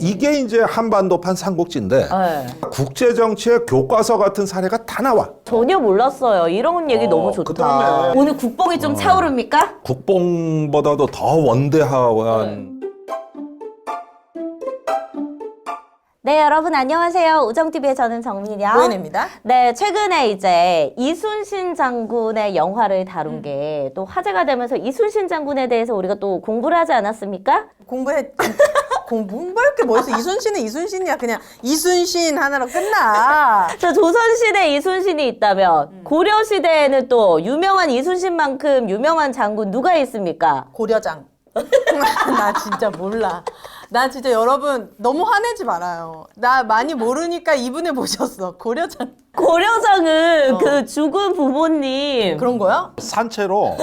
이게 이제 한반도판 삼국지인데 네. 국제 정치의 교과서 같은 사례가 다 나와. 전혀 몰랐어요. 이런 얘기 너무 좋다. 그다음에 오늘 국뽕이 좀 차오릅니까? 국뽕보다도 더 원대한 네, 여러분 안녕하세요. 우정TV의 저는 정민이요. 노인입니다. 네, 최근에 이제 이순신 장군의 영화를 다룬 게 또 화제가 되면서 이순신 장군에 대해서 우리가 또 공부를 하지 않았습니까? 공부할 게 뭐 있어? 이순신은 이순신이야. 그냥 이순신 하나로 끝나. 자, 조선시대 이순신이 있다면 고려시대에는 또 유명한 이순신만큼 유명한 장군 누가 있습니까? 고려장. 나 진짜 몰라. 나 진짜 여러분 너무 화내지 말아요. 나 많이 모르니까 이분을 모셨어. 고려장. 고려장은 그 죽은 부모님 그런 거야? 산채로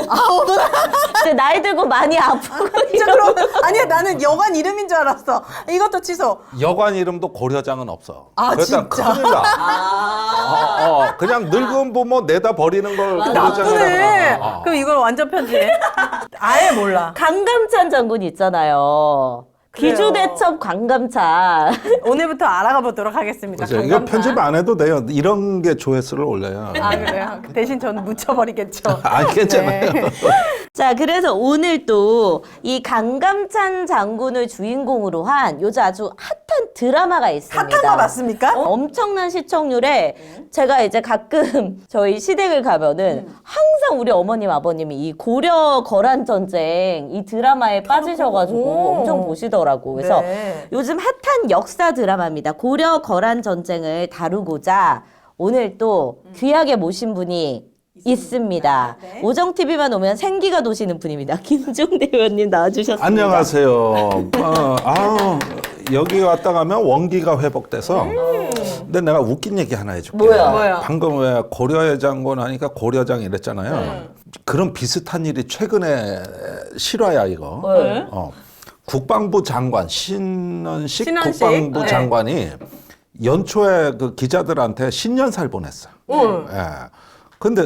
이제 나이 들고 많이 아프고 진짜 그러면 아니야 나는 여관 이름인 줄 알았어. 이것도 취소. 여관 이름도 고려장은 없어. 아, 그러니까 진짜? 큰일 나. 그냥 늙은 부모 내다 버리는 걸 나쁘네. 고려장이라고. 그럼 이걸 완전 편지해. 아예 몰라. 강감찬 장군 있잖아요. 귀주대첩 강감찬. 오늘부터 알아가 보도록 하겠습니다. 이거 강감찬. 편집 안 해도 돼요. 이런 게 조회수를 올려요. 아 그래요? 대신 저는 묻혀버리겠죠. 아, 괜찮아요. 네. 자, 그래서 오늘 또 이 강감찬 장군을 주인공으로 한 요즘 아주 핫한 드라마가 있습니다. 핫한 거 맞습니까? 엄청난 시청률에 제가 이제 가끔 저희 시댁을 가면은 항상 우리 어머님 아버님이 이 고려 거란 전쟁 이 드라마에 빠지셔가지고 오. 엄청 보시더라고. 그래서 네. 요즘 핫한 역사 드라마입니다. 고려 거란 전쟁을 다루고자 오늘 또 귀하게 모신 분이 있습니다. 네. 오정TV만 오면 생기가 도시는 분입니다. 김종대 의원님 나와주셨습니다. 안녕하세요. 여기 왔다 가면 원기가 회복돼서. 근데 내가 웃긴 얘기 하나 해줄게. 뭐야? 방금 왜 고려의 장군 하니까 고려장 이랬잖아요. 그런 비슷한 일이 최근에 실화야 이거. 네. 국방부 장관 신원식 신원식? 국방부 네. 장관이 연초에 그 기자들한테 신년사를 보냈어. 예. 근데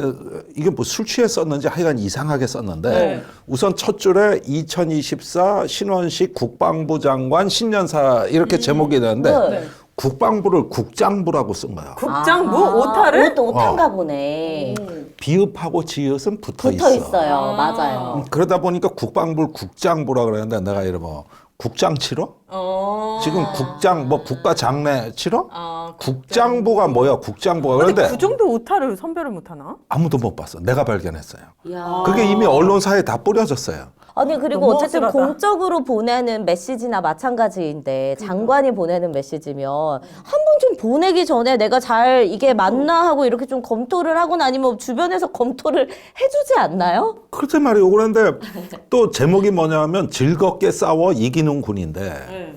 이게 뭐 술 취했었는지 하여간 이상하게 썼는데 우선 첫 줄에 2024 신원식 국방부 장관 신년사 이렇게 제목이 되는데 네. 국방부를 국장부라고 쓴 거야. 국장부 오타를? 오타인가 보네. 비읍하고 지읒은 붙어 붙어 있어. 있어요. 맞아요. 그러다 보니까 국방부를 국장부라 그랬는데 내가 이러면 국장 치러? 지금 국장 뭐 국가 장례 치러? 국장부가 뭐야? 국장부가 근데 그런데 그 정도 오타를 선별을 못하나? 아무도 못 봤어. 내가 발견했어요. 이야. 그게 이미 언론사에 다 뿌려졌어요. 아니 그리고 너무 어쨌든 억울하다. 공적으로 보내는 메시지나 마찬가지인데 장관이 보내는 메시지면 한 번 좀 보내기 전에 내가 잘 이게 맞나 하고 이렇게 좀 검토를 하거나 아니면 주변에서 검토를 해주지 않나요? 그렇단 말이에요. 그런데 또 제목이 뭐냐면 즐겁게 싸워 이기는 군인데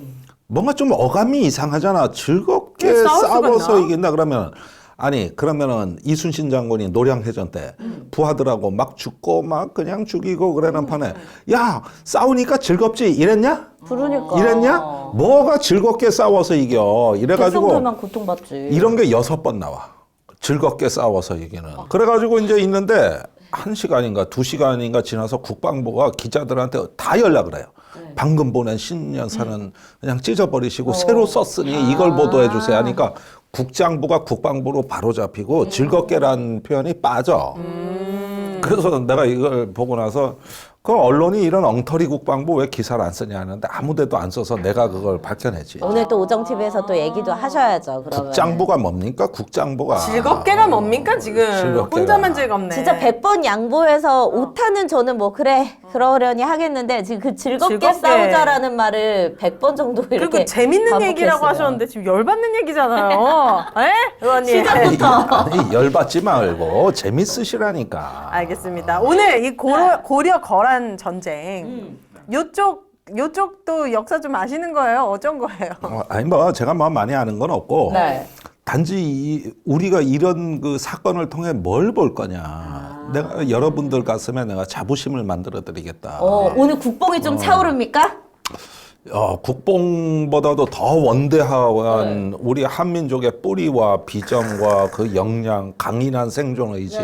뭔가 좀 어감이 이상하잖아. 즐겁게 싸울 수가 싸워서 있나? 이긴다 그러면 아니 그러면은 이순신 장군이 노량해전 때 부하들하고 막 죽고 막 그냥 죽이고 그러는 판에 야 싸우니까 즐겁지 이랬냐? 그러니까. 이랬냐? 뭐가 즐겁게 싸워서 이겨 이래가지고 백성들만 고통받지. 이런 게 6번 나와. 즐겁게 싸워서 이기는. 그래가지고 이제 있는데 1시간인가 2시간인가 지나서 국방부가 기자들한테 다 연락을 해요. 방금 보낸 신년사는 그냥 찢어버리시고 새로 썼으니 이걸 보도해 주세요 하니까 국장부가 국방부로 바로 잡히고 즐겁게란 표현이 빠져. 그래서 내가 이걸 보고 나서 그 언론이 이런 엉터리 국방부 왜 기사를 안 쓰냐 하는데 아무 데도 안 써서 내가 그걸 밝혀내지. 오늘 또 오정TV에서 또 얘기도 하셔야죠. 그러면. 국장부가 뭡니까? 국장부가. 즐겁게가 뭡니까 지금? 즐겁게가. 혼자만 즐겁네. 진짜 100번 양보해서 오타는 저는 뭐 그래 그러려니 하겠는데 지금 그 즐겁게 즐겁게. 싸우자라는 말을 100번 정도 이렇게 그리고 재밌는 얘기라고 반복했어요. 하셨는데 지금 열받는 얘기잖아요. 에? 의원님. 아니, 열받지 말고 재밌으시라니까. 알겠습니다. 오늘 이 고려 거란 전쟁 요쪽도 역사 좀 아시는 거예요? 어쩐 거예요? 아니 뭐 제가 뭐 많이 아는 건 없고 네. 단지 우리가 이런 그 사건을 통해 뭘 볼 거냐. 내가 여러분들 가슴에 내가 자부심을 만들어 드리겠다. 오늘 국뽕이 좀 차오릅니까? 국뽕보다도 더 원대한 우리 한민족의 뿌리와 비전과 그 역량, 강인한 생존 의지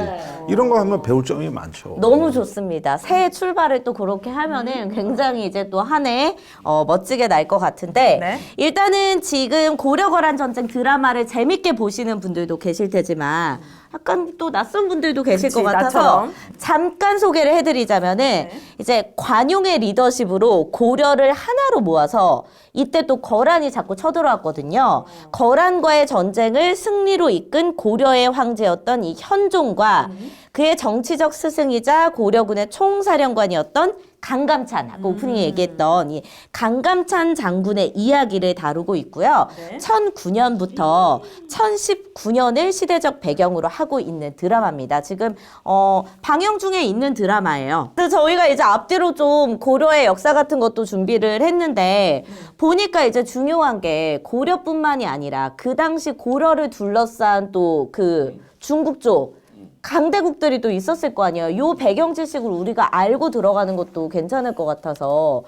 이런 거 하면 배울 점이 많죠. 너무 좋습니다. 새해 출발을 또 그렇게 하면은 굉장히 이제 또 한 해 멋지게 날 것 같은데 네. 일단은 지금 고려거란 전쟁 드라마를 재밌게 보시는 분들도 계실 테지만 약간 또 낯선 분들도 계실 그치, 것 같아서 나처럼. 잠깐 소개를 해드리자면은 이제 관용의 리더십으로 고려를 하나로 모아서 이때 또 거란이 자꾸 쳐들어왔거든요. 거란과의 전쟁을 승리로 이끈 고려의 황제였던 이 현종과 그의 정치적 스승이자 고려군의 총사령관이었던 강감찬, 아까 오프닝에 얘기했던 이 강감찬 장군의 이야기를 다루고 있고요. 1009년부터 1019년을 시대적 배경으로 하고 있는 드라마입니다. 지금 방영 중에 있는 드라마예요. 그래서 저희가 이제 앞뒤로 좀 고려의 역사 같은 것도 준비를 했는데 보니까 이제 중요한 게 고려뿐만이 아니라 그 당시 고려를 둘러싼 또 그 중국 쪽 강대국들이 또 있었을 거 아니에요. 요 배경 지식을 우리가 알고 들어가는 것도 괜찮을 것 같아서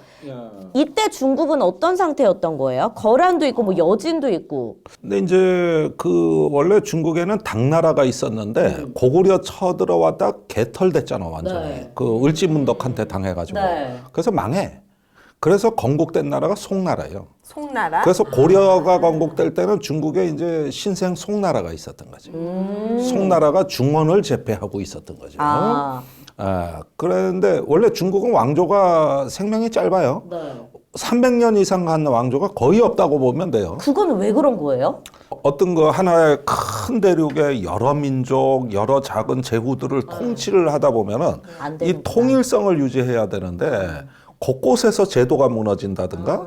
이때 중국은 어떤 상태였던 거예요? 거란도 있고 뭐 여진도 있고. 근데 이제 그 원래 중국에는 당나라가 있었는데 고구려 쳐들어왔다 개털됐잖아 완전히. 네. 그 을지문덕한테 당해가지고. 네. 그래서 망해. 그래서 건국된 나라가 송나라예요. 송나라. 그래서 고려가 건국될 때는 중국에 이제 신생 송나라가 있었던 거죠. 송나라가 중원을 제패하고 있었던 거죠. 아. 그런데 원래 중국은 왕조가 생명이 짧아요. 네. 300년 이상 간 왕조가 거의 없다고 보면 돼요. 그건 왜 그런 거예요? 어떤 그 하나의 큰 대륙의 여러 민족, 여러 작은 제후들을 통치를 하다 보면은 안 이 되는구나. 통일성을 유지해야 되는데 곳곳에서 제도가 무너진다든가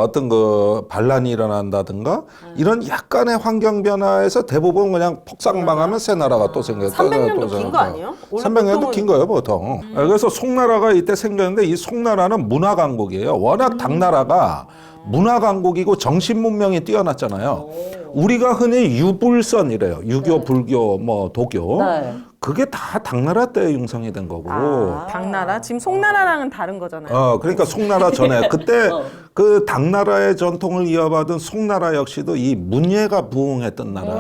어떤 그 반란이 일어난다든가 이런 약간의 환경 변화에서 대부분 그냥 폭삭망하면 새 나라가 또 생겨요. 300년도 긴 거 아니에요? 원래 300년도 보통은- 긴 거예요, 보통. 그래서 송나라가 이때 생겼는데 이 송나라는 문화 강국이에요. 워낙 당나라가 문화 강국이고 정신 문명이 뛰어났잖아요. 우리가 흔히 유불선이래요. 유교, 불교, 뭐 도교. 네. 그게 다 당나라 때 융성이 된 거고. 당나라? 지금 송나라랑은 다른 거잖아요. 그러니까 송나라 전에 그때 그 당나라의 전통을 이어받은 송나라 역시도 이 문예가 부흥했던 나라.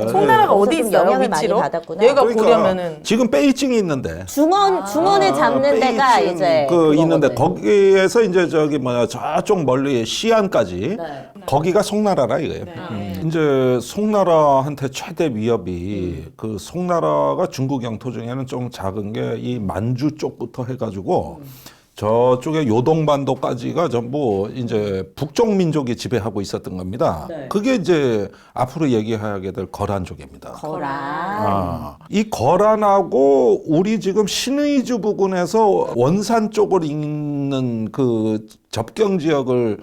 송나라가 어디 좀 있어요? 영향을 많이 위치로? 받았구나. 얘가 그러니까 고려면은 지금 베이징이 있는데. 중원을 잡는 데가 베이징 이제 그 있는데 그거거든. 거기에서 이제 저기 뭐야 저쪽 멀리 시안까지 네. 거기가 송나라라 이거예요. 이제 송나라한테 최대 위협이 음. 그 송나라가 중국 영토 중에는 좀 작은 게 이 만주 쪽부터 해가지고 저쪽에 요동반도까지가 전부 이제 북쪽 민족이 지배하고 있었던 겁니다. 네. 그게 이제 앞으로 얘기하게 될 거란족입니다. 거란. 이 거란하고 우리 지금 신의주 부근에서 원산 쪽을 잇는 그 접경 지역을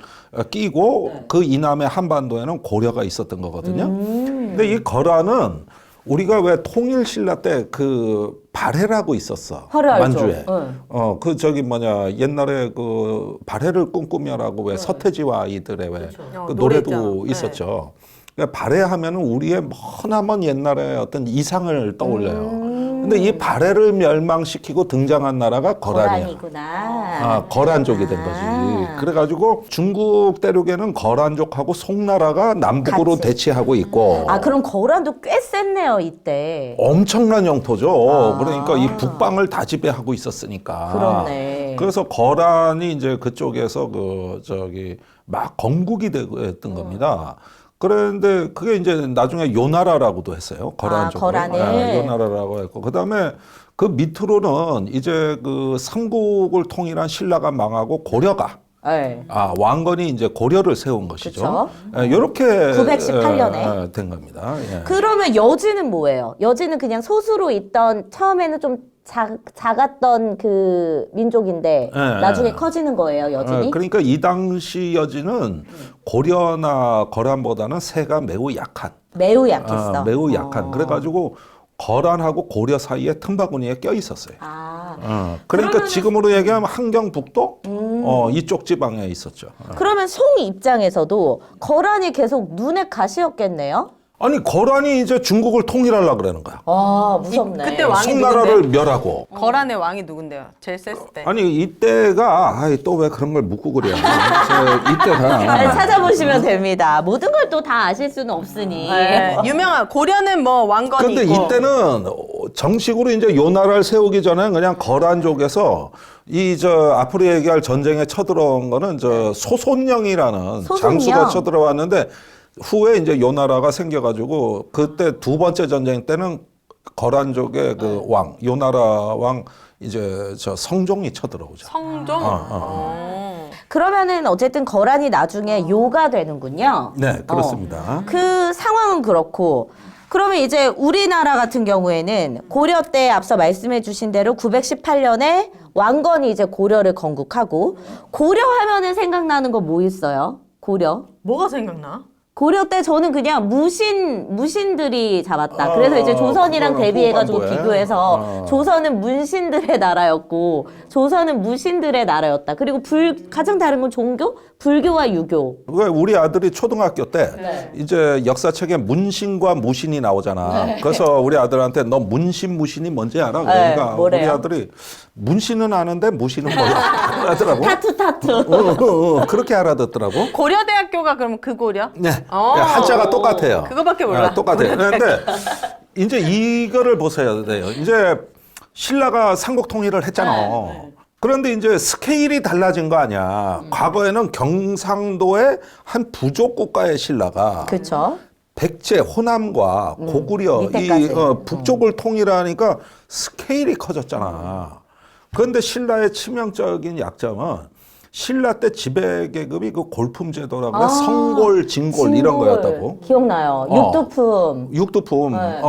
끼고 그 이남의 한반도에는 고려가 있었던 거거든요. 근데 이 거란은 우리가 왜 통일신라 때 그 발해라고 있었어. 발해 알죠? 만주에. 네. 그 저기 뭐냐 옛날에 그 발해를 꿈꾸며라고 왜 서태지와 아이들의 왜 그 노래 노래도 있잖아. 있었죠. 그러니까 발해하면은 우리의 머나먼 옛날의 어떤 이상을 떠올려요. 근데 이 발해를 멸망시키고 등장한 나라가 거란이야. 거란이구나. 거란족이 된 거지. 그래가지고 중국 대륙에는 거란족하고 송나라가 남북으로 같이. 대치하고 있고. 그럼 거란도 꽤 셌네요 이때. 엄청난 영토죠. 그러니까 이 북방을 다 지배하고 있었으니까. 그렇네. 그래서 거란이 이제 그쪽에서 그 저기 막 건국이 됐던 겁니다. 그런데 그게 이제 나중에 요나라라고도 했어요. 거란족을. 거란을. 요나라라고 했고 그다음에 그 밑으로는 이제 그 삼국을 통일한 신라가 망하고 고려가 네. 왕건이 이제 고려를 세운 것이죠. 그쵸. 이렇게 918 년에. 된 겁니다. 예. 그러면 여진은 뭐예요? 여진은 그냥 소수로 있던 처음에는 좀 작았던 그 민족인데 네. 나중에 커지는 거예요 여진이? 그러니까 이 당시 여진은 고려나 거란보다는 세가 매우 약한. 매우 약했어. 매우 약한. 그래가지고 거란하고 고려 사이에 틈바구니에 껴 있었어요. 그러니까 지금으로 얘기하면 한경북도 이쪽 지방에 있었죠. 그러면 송 입장에서도 거란이 계속 눈에 가시였겠네요? 아니 거란이 이제 중국을 통일하려고 그러는 거야. 무섭네. 그때 왕이 송나라를 누군데? 멸하고. 거란의 왕이 누군데요? 제일 셌을 때. 아니 이때가 또 왜 그런 걸 묻고 그래요. 이때가 찾아보시면 됩니다. 모든 걸 또 다 아실 수는 없으니. 네. 유명한 고려는 뭐 왕건이 근데 있고. 이때는 정식으로 이제 요 나라를 세우기 전에 그냥 거란족에서 앞으로 얘기할 전쟁에 쳐들어온 거는 소손령이라는 소손령? 장수가 쳐들어왔는데 후에 이제 요 나라가 생겨가지고 그때 두 번째 전쟁 때는 거란족의 그 왕, 요 나라 왕 이제 성종이 쳐들어오죠. 성종? 그러면은 어쨌든 거란이 나중에 요가 되는군요. 네, 그렇습니다. 그 상황은 그렇고 그러면 이제 우리나라 같은 경우에는 고려 때 앞서 말씀해 주신 대로 918년에 왕건이 이제 고려를 건국하고 고려하면은 생각나는 거 뭐 있어요? 고려? 뭐가 생각나? 고려 때 저는 그냥 무신들이 잡았다. 그래서 이제 조선이랑 그거는 대비해가지고 후반부에. 비교해서 조선은 문신들의 나라였고 조선은 무신들의 나라였다. 그리고 가장 다른 건 종교? 불교와 유교. 그러니까 우리 아들이 초등학교 때 이제 역사책에 문신과 무신이 나오잖아. 그래서 우리 아들한테 너 문신 무신이 뭔지 알아? 그러니까 우리 뭐래요? 아들이 문신은 아는데 무신은 몰라. 하더라고. 타투. 그렇게 알아듣더라고. 고려대학교가 그러면 그 고려? 네. 한자가 똑같아요. 그거밖에 몰라. 똑같아요. 그런데 이제 이거를 보셔야 돼요. 이제 신라가 삼국 통일을 했잖아. 그런데 이제 스케일이 달라진 거 아니야. 과거에는 경상도의 한 부족 국가의 신라가 그렇죠. 백제, 호남과 고구려 밑에까지. 북쪽을 통일하니까 스케일이 커졌잖아. 그런데 신라의 치명적인 약점은 신라 때 지배 계급이 그 골품 제도라고 해 성골, 진골 이런 거였다고. 기억나요. 육두품. 육두품, 네.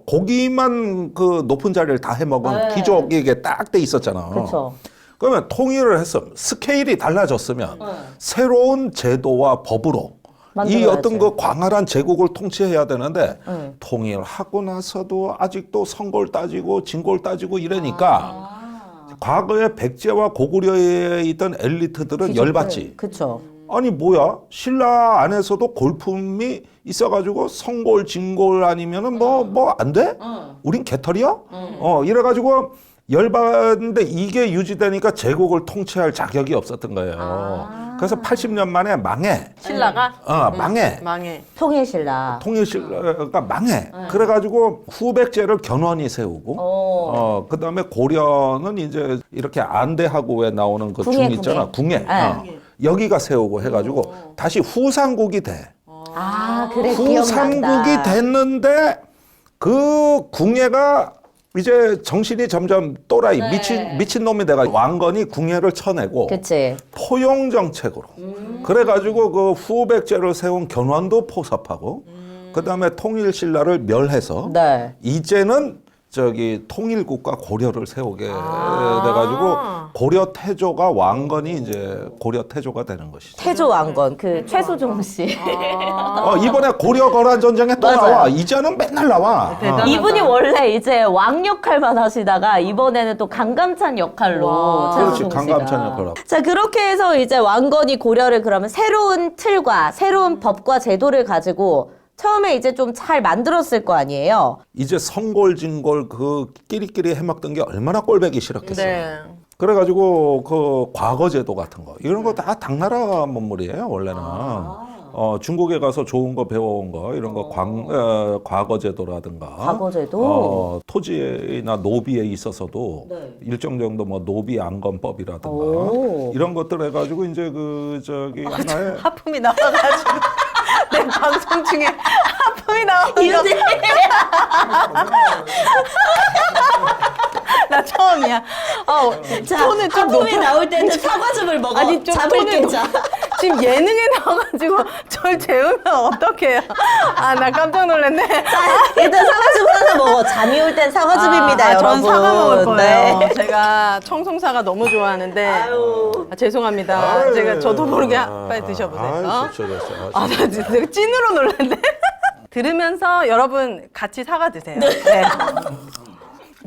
고기만 그 높은 자리를 다 해먹은 귀족이 이게 딱 돼 있었잖아. 그렇죠. 그러면 통일을 했으면 스케일이 달라졌으면 새로운 제도와 법으로 이 만들어야지. 어떤 그 광활한 제국을 통치해야 되는데 통일하고 나서도 아직도 성골 따지고 진골 따지고 이러니까 과거에 백제와 고구려에 있던 엘리트들은 열받지. 그렇죠. 아니 뭐야 신라 안에서도 골품이 있어가지고 성골 진골 아니면은 뭐 안 돼? 우린 개털이야? 이래가지고 열받는데 이게 유지되니까 제국을 통치할 자격이 없었던 거예요. 그래서 80년 만에 망해. 신라가? 망해. 망해. 통일신라. 통일신라가 망해. 그래가지고 후백제를 견훤이 세우고, 그 다음에 고려는 이제 이렇게 안대하고 왜 나오는 그 궁예, 중 있잖아. 궁예. 네. 여기가 세우고 해가지고 다시 후삼국이 돼. 그래 후삼국이 기억난다. 됐는데 그 궁예가 이제 정신이 점점 또라이 미친 놈이 돼가 왕건이 궁예를 쳐내고 그치. 포용 정책으로 그래가지고 그 후백제를 세운 견훤도 포섭하고 그다음에 통일신라를 멸해서 네. 이제는 통일국가 고려를 세우게 돼가지고 고려 태조가 왕건이 이제 고려 태조가 되는 것이죠. 태조 왕건 그 최소종 씨. 이번에 고려 거란 전쟁에 또 맞아요. 나와. 이제는 맨날 나와. 이분이 원래 이제 왕 역할만 하시다가 이번에는 또 강감찬 역할로 그렇지, 최소종 씨가. 강감찬 역할로. 자 그렇게 해서 이제 왕건이 고려를 그러면 새로운 틀과 새로운 법과 제도를 가지고 처음에 이제 좀 잘 만들었을 거 아니에요. 이제 성골 진골 그 끼리끼리 해먹던 게 얼마나 꼴배기 싫었겠어요. 네. 그래가지고 그 과거 제도 같은 거 이런 거 다 당나라 문물이에요 원래는. 중국에 가서 좋은 거 배워온 거 이런 거 과거 제도라든가. 과거 제도? 토지나 노비에 있어서도 네. 일정 정도 뭐 노비 안건법이라든가 오. 이런 것들 해가지고 이제 하나의 하품이 나와가지고 내 방송 중에 하품이 나와가지고 나 처음이야. 자, 톤을 좀 하품이 높여. 나올 때는 사과즙을 먹어. 아니 좀 잡을 톤을 깨자. 지금 예능에 나와가지고 절 재우면 어떡해요? 나 깜짝 놀랐네. 일단 사과즙 하나 먹어. 잠이 올 땐 사과즙입니다, 여러분. 전 사과 먹을 거예요. 네. 제가 청송사과 너무 좋아하는데 죄송합니다. 아유, 제가 저도 모르게 빨리 드셔보세요. 아유, 좋죠. 나 진짜 찐으로 놀랐네. 들으면서 여러분 같이 사과 드세요. 네.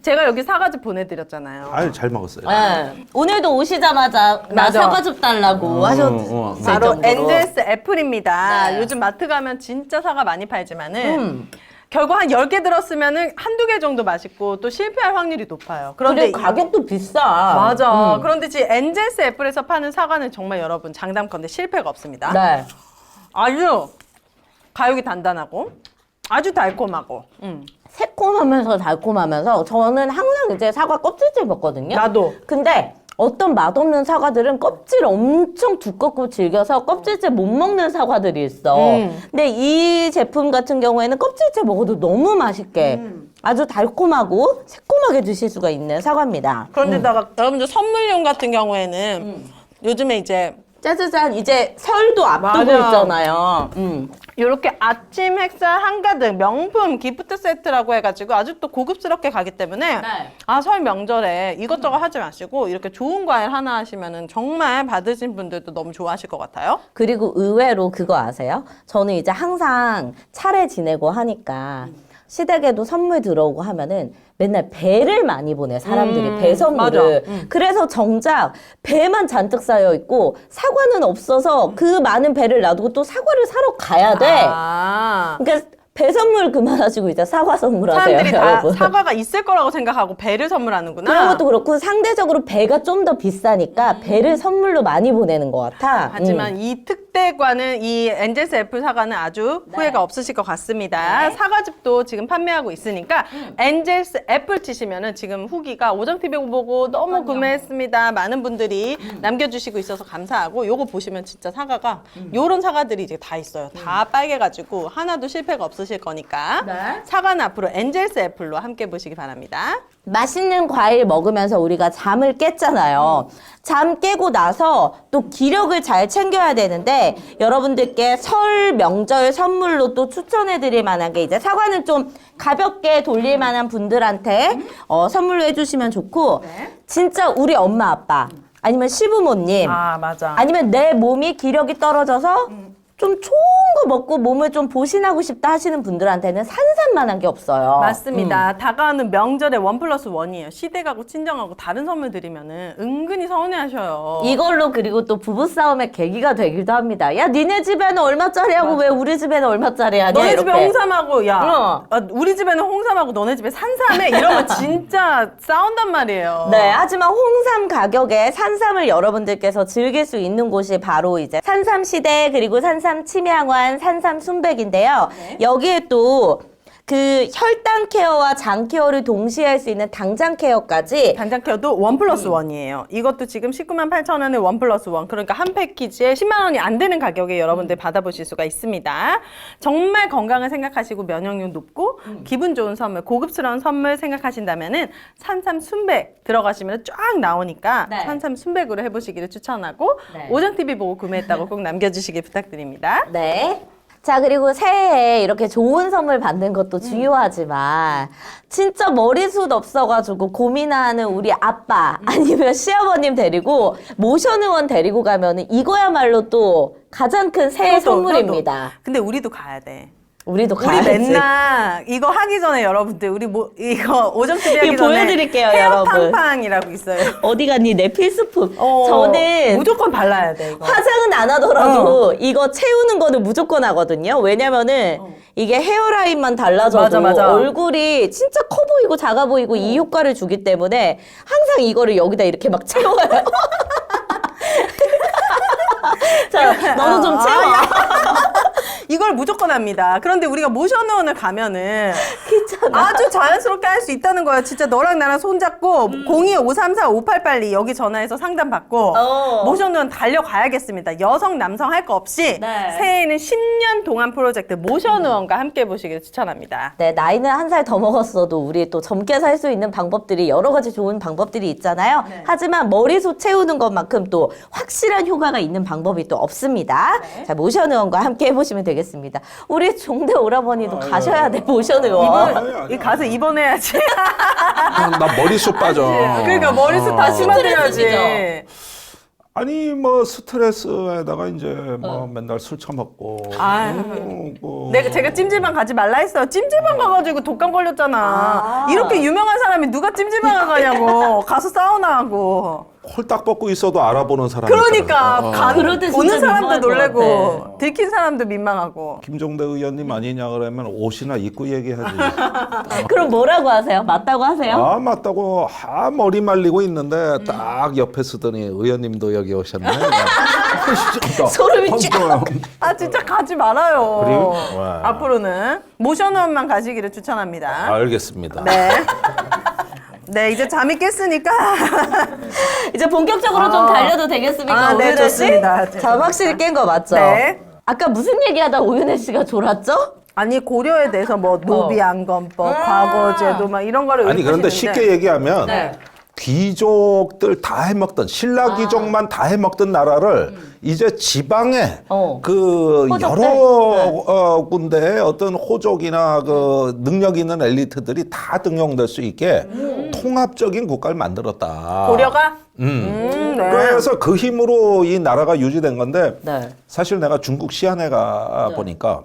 제가 여기 사과즙 보내드렸잖아요. 아유 잘 먹었어요. 네. 오늘도 오시자마자 나 맞아. 사과즙 달라고 하셨을 바로 정도로. 엔젤스 애플입니다. 네. 요즘 마트 가면 진짜 사과 많이 팔지만은 결국 한 10개 들었으면은 한두 개 정도 맛있고 또 실패할 확률이 높아요. 그런데 가격도 비싸. 맞아. 그런데 지금 엔젤스 애플에서 파는 사과는 정말 여러분 장담컨대 실패가 없습니다. 네. 아주 가육이 단단하고 아주 달콤하고 새콤하면서 달콤하면서 저는 항상 이제 사과 껍질째 먹거든요. 나도. 근데 어떤 맛없는 사과들은 껍질 엄청 두껍고 질겨서 껍질째 못 먹는 사과들이 있어. 근데 이 제품 같은 경우에는 껍질째 먹어도 너무 맛있게 아주 달콤하고 새콤하게 드실 수가 있는 사과입니다. 그런데다가 여러분들 선물용 같은 경우에는 요즘에 이제 짜자잔 이제 설도 앞두고 맞아. 있잖아요. 이렇게 아침 햇살 한가득 명품 기프트 세트라고 해가지고 아주 또 고급스럽게 가기 때문에 네. 아, 설 명절에 이것저것 하지 마시고 이렇게 좋은 과일 하나 하시면은 정말 받으신 분들도 너무 좋아하실 것 같아요. 그리고 의외로 그거 아세요? 저는 이제 항상 차례 지내고 하니까 시댁에도 선물 들어오고 하면은 맨날 배를 많이 보내 사람들이 배 선물을. 그래서 정작 배만 잔뜩 쌓여 있고 사과는 없어서 그 많은 배를 놔두고 또 사과를 사러 가야 돼. 아. 그러니까 배 선물 그만하시고 이제 사과 선물하세요, 사람들이 다 여러분. 사과가 있을 거라고 생각하고 배를 선물하는구나. 그런 것도 그렇고 상대적으로 배가 좀 더 비싸니까 배를 선물로 많이 보내는 것 같아. 하지만 이 특대과는 이 엔젤스 애플 사과는 아주 후회가 없으실 것 같습니다. 네. 사과즙도 지금 판매하고 있으니까 엔젤스 애플 치시면은 지금 후기가 오정TV 보고 너무 구매했습니다. 많은 분들이 남겨주시고 있어서 감사하고 요거 보시면 진짜 사과가 요런 사과들이 이제 다 있어요. 다 빨개가지고 하나도 실패가 없으실 거니까 네. 사과는 앞으로 엔젤스 애플로 함께 보시기 바랍니다. 맛있는 과일 먹으면서 우리가 잠을 깼잖아요. 잠 깨고 나서 또 기력을 잘 챙겨야 되는데 여러분들께 설 명절 선물로 또 추천해드릴 만한 게 이제 사과는 좀 가볍게 돌릴 만한 분들한테 선물로 해주시면 좋고 진짜 우리 엄마 아빠 아니면 시부모님 아, 맞아. 아니면 내 몸이 기력이 떨어져서 좀 좋은 거 먹고 몸을 좀 보신하고 싶다 하시는 분들한테는 산산만한 게 없어요. 맞습니다. 다가오는 명절에 1+1이에요. 시댁하고 친정하고 다른 선물 드리면은 은근히 서운해하셔요. 이걸로 그리고 또 부부싸움의 계기가 되기도 합니다. 야, 니네 집에는 얼마짜리 하고 왜 우리 집에는 얼마짜리 하냐, 너네 이렇게. 집에 홍삼하고 야 어. 우리 집에는 홍삼하고 너네 집에 산삼해 이러면 진짜 싸운단 말이에요. 네, 하지만 홍삼 가격에 산삼을 여러분들께서 즐길 수 있는 곳이 바로 이제 산삼시대 그리고 산삼 침향원 산삼 순백인데요. 여기에 또 그 혈당 케어와 장 케어를 동시에 할 수 있는 당장 케어까지 단장 케어도 1+1이에요. 이것도 지금 198,000원에 1+1. 그러니까 한 패키지에 10만 원이 안 되는 가격에 여러분들 받아보실 수가 있습니다. 정말 건강을 생각하시고 면역력 높고 기분 좋은 선물, 고급스러운 선물 생각하신다면은 산삼 순백 들어가시면 쫙 나오니까 네. 산삼 순백으로 해보시기를 추천하고 네. 오정TV 보고 구매했다고 꼭 남겨주시길 부탁드립니다. 네. 자, 그리고 새해에 이렇게 좋은 선물 받는 것도 중요하지만 진짜 머리숱 없어가지고 고민하는 우리 아빠 아니면 시아버님 데리고 모션 의원 데리고 가면은 이거야말로 또 가장 큰 새해 선물입니다. 근데 우리도 가야 돼. 우리도 우리 가야지. 맨날 이거 하기 전에 여러분들 우리 이거 오정TV 하기 이거 전에 보여드릴게요, 헤어 여러분. 팡팡이라고 있어요. 어디 갔니? 내 필수품. 어, 저는 무조건 발라야 돼 이거. 화장은 안 하더라도 이거 채우는 거는 무조건 하거든요. 왜냐면은 이게 헤어라인만 달라져도 맞아. 얼굴이 진짜 커 보이고 작아 보이고 이 효과를 주기 때문에 항상 이거를 여기다 이렇게 막 채워요. 자, 너도 좀 채워. 이걸 무조건 합니다. 그런데 우리가 모션 의원을 가면은 귀찮아. 아주 자연스럽게 할 수 있다는 거예요. 진짜 너랑 나랑 손잡고 02-534-5882 여기 전화해서 상담 받고 모션 의원 달려가야겠습니다. 여성 남성 할 거 없이 네. 새해에는 10년 동안 프로젝트 모션 의원과 함께 보시기를 추천합니다. 네, 나이는 한 살 더 먹었어도 우리 또 젊게 살 수 있는 방법들이 여러 가지 좋은 방법들이 있잖아요. 하지만 머리숱 채우는 것만큼 또 확실한 효과가 있는 방법이 또 없습니다. 자, 모션 의원과 함께 해보시면 되겠습니다. 우리 종대 오라버니도 가셔야 돼, 모션 의원. 이 가서 입원해야지. 나 머리숱 빠져. 그러니까 머리숱 다시 만들어야지. 아니 뭐 스트레스에다가 이제 뭐 맨날 술 처먹고 제가 찜질방 가지 말라 했어요. 찜질방 가가지고 독감 걸렸잖아. 이렇게 유명한 사람이 누가 찜질방을 가냐고. 가서 사우나 하고. 홀딱 벗고 있어도 알아보는 사람이 그러니까 있더라고요. 그럴 때 진짜 오는 사람도 민망할 것 놀래고 같아. 들킨 사람도 민망하고. 김종대 의원님 아니냐 그러면 옷이나 입고 얘기하지. 그럼 뭐라고 하세요? 맞다고 하세요? 아 맞다고 머리 말리고 있는데 딱 옆에 쓰더니 의원님도 여기 오셨네. 소름이 쫙. 아 진짜 가지 말아요. 그리고? 와. 앞으로는 모션원만 가시기를 추천합니다. 알겠습니다. 네. 네, 이제 잠이 깼으니까. 이제 본격적으로 좀 달려도 되겠습니까? 아, 네, 오윤혜 씨? 좋습니다. 잠 확실히 깬 거 맞죠? 네. 아까 무슨 얘기하다 오윤혜 씨가 졸았죠? 아니 고려에 대해서 뭐 노비안건법, 과거제도 막 이런 거를 아니 그런데 읊으시는데 쉽게 얘기하면 네. 귀족들 다 해먹던 신라 귀족만 다 해먹던 나라를 이제 지방에 그 호족들? 여러 군데에 어떤 호족이나 그 능력 있는 엘리트들이 다 등용될 수 있게 통합적인 국가를 만들었다. 고려가 음. 네. 그래서 그 힘으로 이 나라가 유지된 건데 네. 사실 내가 중국 시안에 가 보니까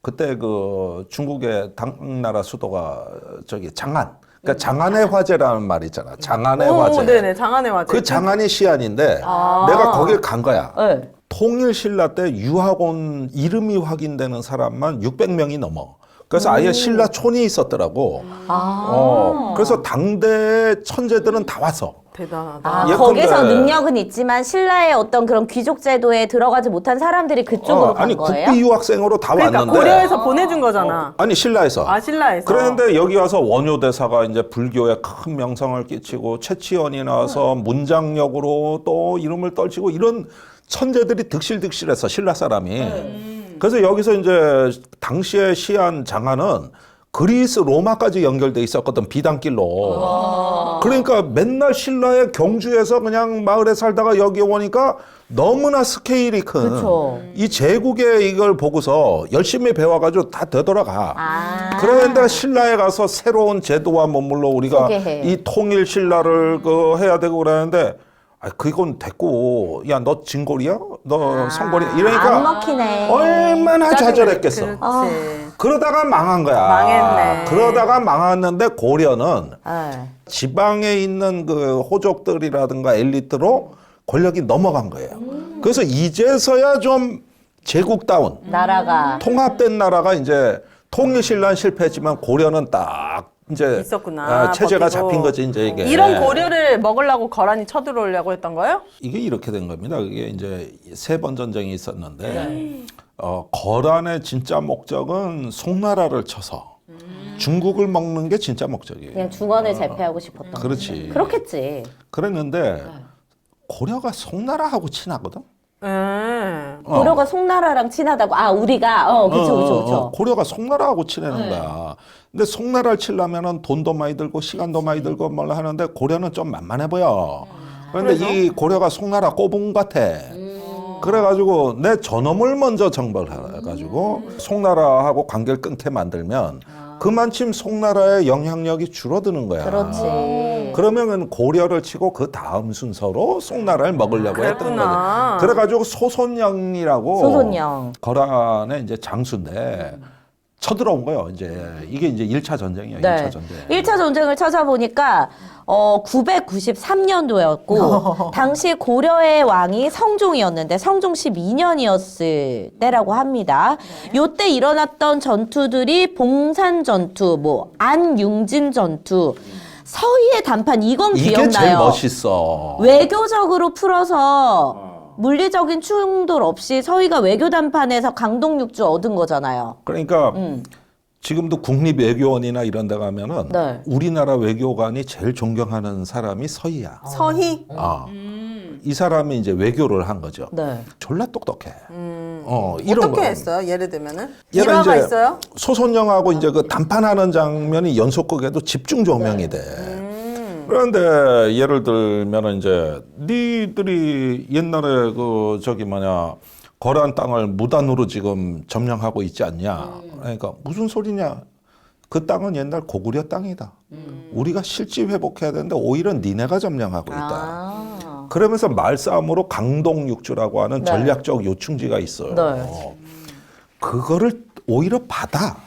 그때 그 중국의 당나라 수도가 저기 장안. 그러니까 장안의 화제라는 말 있잖아. 장안의 화제. 네네, 장안의 화제. 그 장안이 시안인데 내가 거길 간 거야. 네. 통일 신라 때 유학 온 이름이 확인되는 사람만 600명이 넘어. 그래서 아예 신라촌이 있었더라고. 그래서 당대 천재들은 다 왔어. 대단하다. 아, 예컨대- 거기서 능력은 있지만 신라의 어떤 그런 귀족 제도에 들어가지 못한 사람들이 그쪽으로 간 아니 거예요? 국비 유학생으로 다 그러니까 왔는데. 고려에서 보내준 거잖아. 아니 신라에서. 아, 신라에서. 그런데 여기 와서 원효 대사가 이제 불교에 큰 명성을 끼치고 최치원이 나와서 문장력으로 또 이름을 떨치고 이런 천재들이 득실득실해서 신라 사람이. 그래서 여기서 이제 당시에 시안 장안은 그리스 로마까지 연결돼 있었거든 비단길로. 그러니까 맨날 신라의 경주에서 그냥 마을에 살다가 여기 오니까 너무나 스케일이 큰 그쵸. 이 제국의 이걸 보고서 열심히 배워가지고 다 되돌아가. 아. 그런데 신라에 가서 새로운 제도와 머물러 우리가 소개해. 이 통일 신라를 그 해야 되고 그러는데 아 그건 됐고 야 너 진골이야? 너 성골이야? 안 이러니까 먹히네. 얼마나 좌절했겠어. 그렇지. 그러다가 망한 거야. 망했네. 그러다가 망했는데 고려는 네. 지방에 있는 그 호족들이라든가 엘리트로 권력이 넘어간 거예요. 그래서 이제서야 좀 제국다운 나라가 통합된 나라가 이제 통일신라는 실패했지만 고려는 딱 이제 있었구나, 체제가 버티고. 잡힌 거지 이제 이게. 이런 고려를 먹으려고 거란이 쳐들어오려고 했던 거예요? 이게 이렇게 된 겁니다. 그게 이제 세 번 전쟁이 있었는데 거란의 진짜 목적은 송나라를 쳐서 중국을 먹는 게 진짜 목적이에요. 그냥 중원을 제패하고 싶었던 그렇지. 그렇겠지. 그랬는데 고려가 송나라하고 친하거든. 고려가 송나라랑 친하다고. 아, 우리가 그쵸. 고려가 송나라하고 친하는 거야. 근데 송나라를 치려면은 돈도 많이 들고 시간도 많이 들고 뭘 하는데 고려는 좀 만만해 보여. 그런데 이 고려가 송나라 꼬붕 같아. 그래가지고 내 저놈을 먼저 정벌해가지고 송나라하고 관계를 끊게 만들면 그만큼 송나라의 영향력이 줄어드는 거야. 그렇지. 그러면은 고려를 치고 그 다음 순서로 송나라를 먹으려고 했던 그랬구나. 거지. 그래가지고 소손영이라고 소손영. 거란의 이제 장수인데 쳐들어온 거예요. 이게 이제 1차 전쟁이에요. 네. 1차 전쟁. 1차 전쟁을 찾아보니까 993년도였고 당시 고려의 왕이 성종이었는데 성종 12년이었을 때라고 합니다. 요때 일어났던 전투들이 봉산 전투, 뭐 안융진 전투, 서희의 단판 이건 이게 기억나요? 제일 멋있어. 외교적으로 풀어서 물리적인 충돌 없이 서희가 외교 단판에서 강동육주 얻은 거잖아요. 그러니까 지금도 국립외교원이나 이런 데 가면은 네. 우리나라 외교관이 제일 존경하는 사람이 서희야. 서희? 이 사람이 이제 외교를 한 거죠. 네. 졸라 똑똑해. 이런 어떻게 거. 했어요? 예를 들면은? 얘가 일화가 이제 있어요? 소손영하고 이제 그 단판하는 장면이 연속극에도 집중 조명이 돼. 그런데 예를 들면은 이제 니들이 옛날에 그 저기 뭐냐 거란 땅을 무단으로 지금 점령하고 있지 않냐. 그러니까 무슨 소리냐. 그 땅은 옛날 고구려 땅이다. 우리가 실지 회복해야 되는데 오히려 니네가 점령하고 있다. 그러면서 말싸움으로 강동육주라고 하는 네. 전략적 요충지가 있어요. 네. 그거를 오히려 받아.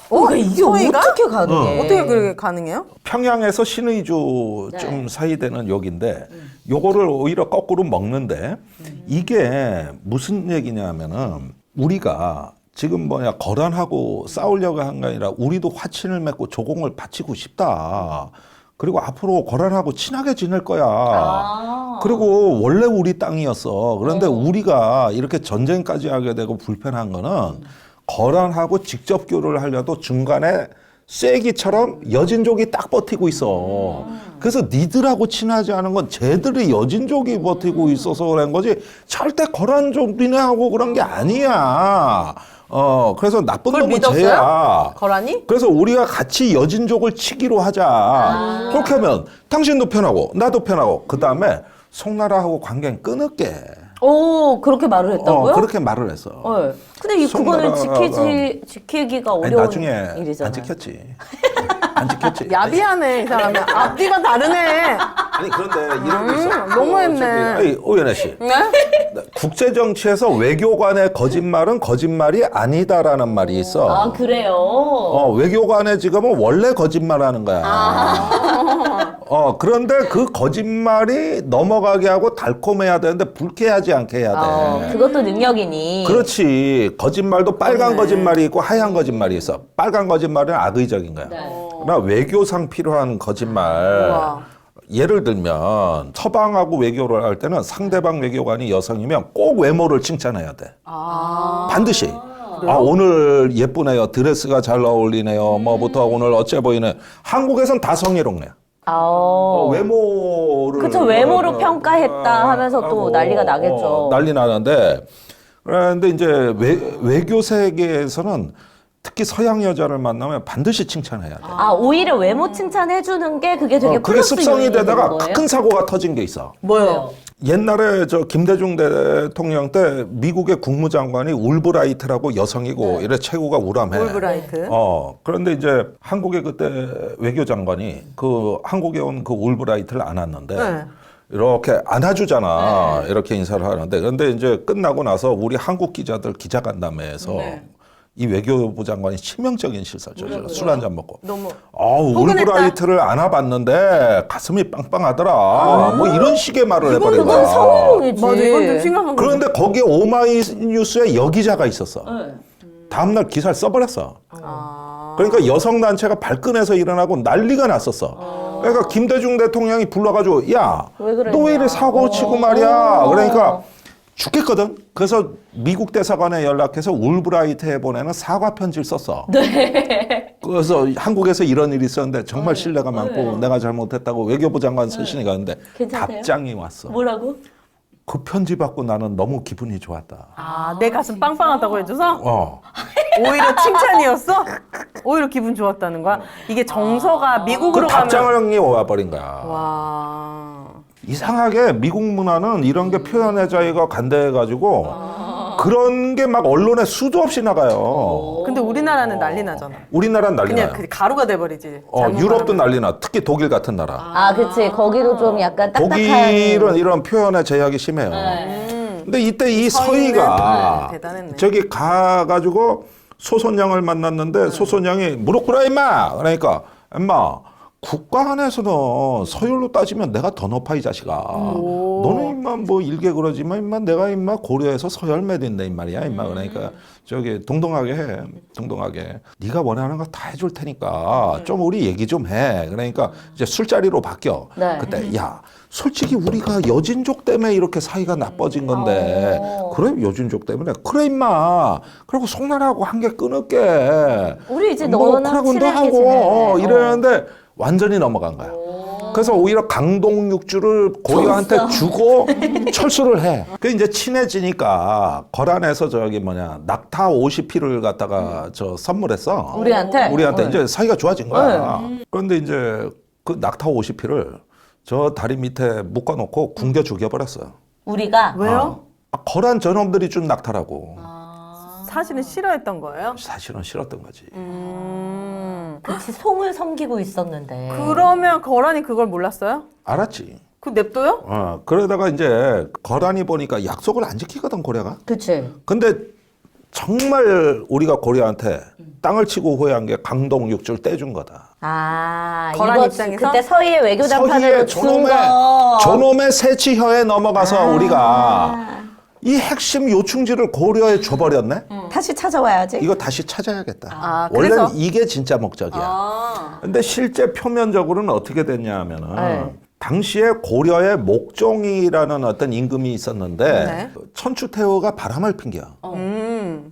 그러니까 이게 서희가? 어떻게 가능해? 어떻게 그렇게 가능해요? 평양에서 신의주 좀 사이되는 역인데 요거를 오히려 거꾸로 먹는데 이게 무슨 얘기냐면은 우리가 지금 뭐냐 거란하고 싸우려고 한 게 아니라 우리도 화친을 맺고 조공을 바치고 싶다. 그리고 앞으로 거란하고 친하게 지낼 거야. 아. 그리고 원래 우리 땅이었어. 그런데 우리가 이렇게 전쟁까지 하게 되고 불편한 거는 거란하고 직접 교류를 하려도 중간에 쐐기처럼 여진족이 딱 버티고 있어. 그래서 니들하고 친하지 않은 건 쟤들이 여진족이 버티고 있어서 그런 거지 절대 거란족 니네하고 그런 게 아니야. 그래서 나쁜 그걸 놈은 믿었어요? 쟤야. 거란이? 그래서 우리가 같이 여진족을 치기로 하자. 그렇게 하면 당신도 편하고 나도 편하고 그 다음에 송나라하고 관계는 끊을게. 오, 그렇게 말을 했다고요? 그렇게 말을 했어. 네. 근데 그거는 지키기가 아니, 어려운 나중에 일이잖아요. 안 지켰지. 안 지켰지. 야비하네 이 사람이. 앞뒤가 다르네. 아니 그런데 이런 게 있어. 너무했네. 아니 오연혜 씨. 네? 국제 정치에서 외교관의 거짓말은 거짓말이 아니다라는 말이 있어. 아, 그래요? 외교관의 지금은 원래 거짓말하는 거야. 그런데 그 거짓말이 넘어가게 하고 달콤해야 되는데 불쾌하지 않게 해야 돼. 그것도 능력이니. 그렇지. 거짓말도 빨간 거짓말이 있고 하얀 거짓말이 있어. 빨간 거짓말은 악의적인 거야. 그러나 외교상 필요한 거짓말. 우와. 예를 들면 서방하고 외교를 할 때는 상대방 외교관이 여성이면 꼭 외모를 칭찬해야 돼. 반드시. 오늘 예쁘네요. 드레스가 잘 어울리네요. 뭐부터 오늘 어째 보이네. 한국에선 다 성희롱이야. 외모를. 그쵸, 외모로 평가했다 하면서 또 난리가 나겠죠. 난리 나는데. 그런데 이제 외교 세계에서는 특히 서양 여자를 만나면 반드시 칭찬해야 돼. 오히려 외모 칭찬해주는 게 그게 되게 그게 플러스 습성이 요인이 되는 되다가 거예요? 큰 사고가 터진 게 있어. 뭐요? 옛날에 저 김대중 대통령 때 미국의 국무장관이 울브라이트라고 여성이고 이래 체구가 우람해. 울브라이트. 그런데 이제 한국의 그때 외교장관이 그 한국에 온 그 울브라이트를 안았는데 네. 이렇게 안아주잖아. 이렇게 인사를 하는데 그런데 이제 끝나고 나서 우리 한국 기자들 기자간담회에서 이 외교부 장관이 치명적인 실수를 저질러 술 한 잔 먹고 너무 울브라이트를 안아봤는데 가슴이 빵빵하더라. 뭐 이런 식의 말을 해버린 그건 거야. 성희롱이지. 맞아 이건 좀 심각한 거. 그런데 거기에 오마이뉴스에 여기자가 있었어. 다음날 기사를 써버렸어. 그러니까 여성단체가 발끈해서 일어나고 난리가 났었어. 그러니까 김대중 대통령이 불러가지고 야, 왜 그랬냐. 너 왜 이래 사고 치고 말이야. 그러니까 죽겠거든. 그래서 미국 대사관에 연락해서 울브라이트에 보내는 사과 편지를 썼어. 그래서 한국에서 이런 일이 있었는데 정말 신뢰가 많고 내가 잘못했다고 외교부 장관 서신이 가는데 괜찮대요? 답장이 왔어. 뭐라고? 그 편지 받고 나는 너무 기분이 좋았다. 내 가슴 빵빵하다고 해줘서 오히려 칭찬이었어? 오히려 기분 좋았다는 거야? 이게 정서가 그 미국으로 가면 답장이 와버린 거야. 와. 이상하게 미국 문화는 이런 게 표현의 자유가 간대해가지고 그런 게 막 언론에 수도 없이 나가요. 근데 우리나라는 난리 나잖아. 우리나라는 난리 그냥 나요. 그 가루가 돼버리지. 유럽도 난리 나. 특히 독일 같은 나라. 그치. 거기도 좀 약간 딱딱한. 독일은 이런 표현의 제약이 심해요. 근데 이때 이 서희가 대단했네. 저기 가가지고 소손양을 만났는데 소손양이 무릎 꿇어 임마. 그러니까 임마 국가 안에서는 서열로 따지면 내가 더 높아 이 자식아. 너는 임마 뭐 일개 그러지만 임마 내가 임마 고려해서 서열 매딘데 이 말이야 임마. 그러니까 저기 동동하게 해. 동동하게. 네가 원하는 거 다 해줄 테니까 좀 우리 얘기 좀 해. 그러니까 이제 술자리로 바뀌어. 네. 그때 야 솔직히 우리가 여진족 때문에 이렇게 사이가 나빠진 건데 그래 여진족 때문에 그래 임마. 그리고 송나라하고 한 개 끊을게. 우리 이제 뭐 너나 그러고 친하게 하고 지내. 이러는데 완전히 넘어간 거야. 그래서 오히려 강동육주를 고려한테 주고 철수를 해. 그 이제 친해지니까 거란에서 저기 낙타 50피를 갖다가 저 선물했어. 우리한테? 이제 사이가 좋아진 거야. 그런데 이제 그 낙타 50피를 저 다리 밑에 묶어놓고 굶겨 죽여버렸어요. 우리가? 왜요? 거란 저놈들이 준 낙타라고. 사실은 싫어했던 거예요? 사실은 싫었던 거지. 그치, 송을 섬기고 있었는데. 그러면 거란이 그걸 몰랐어요? 알았지. 그 냅둬요? 그러다가 이제 거란이 보니까 약속을 안 지키거든 고려가. 그치. 근데 정말 우리가 고려한테 땅을 치고 후회한 게 강동 육주를 떼준 거다. 거란 이거 입장에서? 그때 서희의 외교장판으로 서희의 준 거. 저놈의 새치혀에 넘어가서 우리가 이 핵심 요충지를 고려해 줘버렸네. 다시 찾아와야지. 이거 다시 찾아야겠다. 아, 그래서? 원래는 이게 진짜 목적이야. 근데 실제 표면적으로는 어떻게 됐냐 하면은 네. 당시에 고려의 목종이라는 어떤 임금이 있었는데 네. 천추태후가 바람을 핀겨.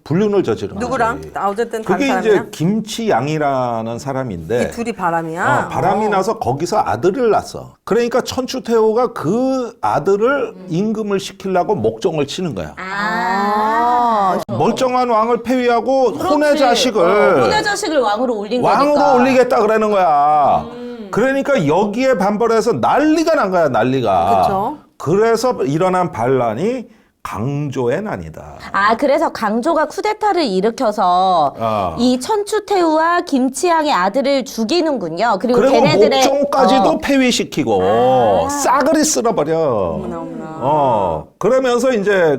불륜을 저지른 누구랑? 거지. 어쨌든 다른 그게 사람이야? 이제 김치양이라는 사람인데 이 둘이 바람이야? 바람이 나서 거기서 아들을 낳았어. 그러니까 천추태후가 그 아들을 임금을 시키려고 목종을 치는 거야. 멀쩡한 왕을 폐위하고 혼의 자식을 혼의 자식을 왕으로 올린 거니까. 왕으로 올리겠다 그러는 거야. 그러니까 여기에 반발해서 난리가 난 거야, 난리가. 그쵸. 그래서 일어난 반란이 강조의 난이다. 아, 그래서 강조가 쿠데타를 일으켜서 이 천추태후와 김치양의 아들을 죽이는군요. 그리고 그리고 걔네들의 목종까지도 폐위시키고 싸그리 쓸어버려. 어머나. 그러면서 이제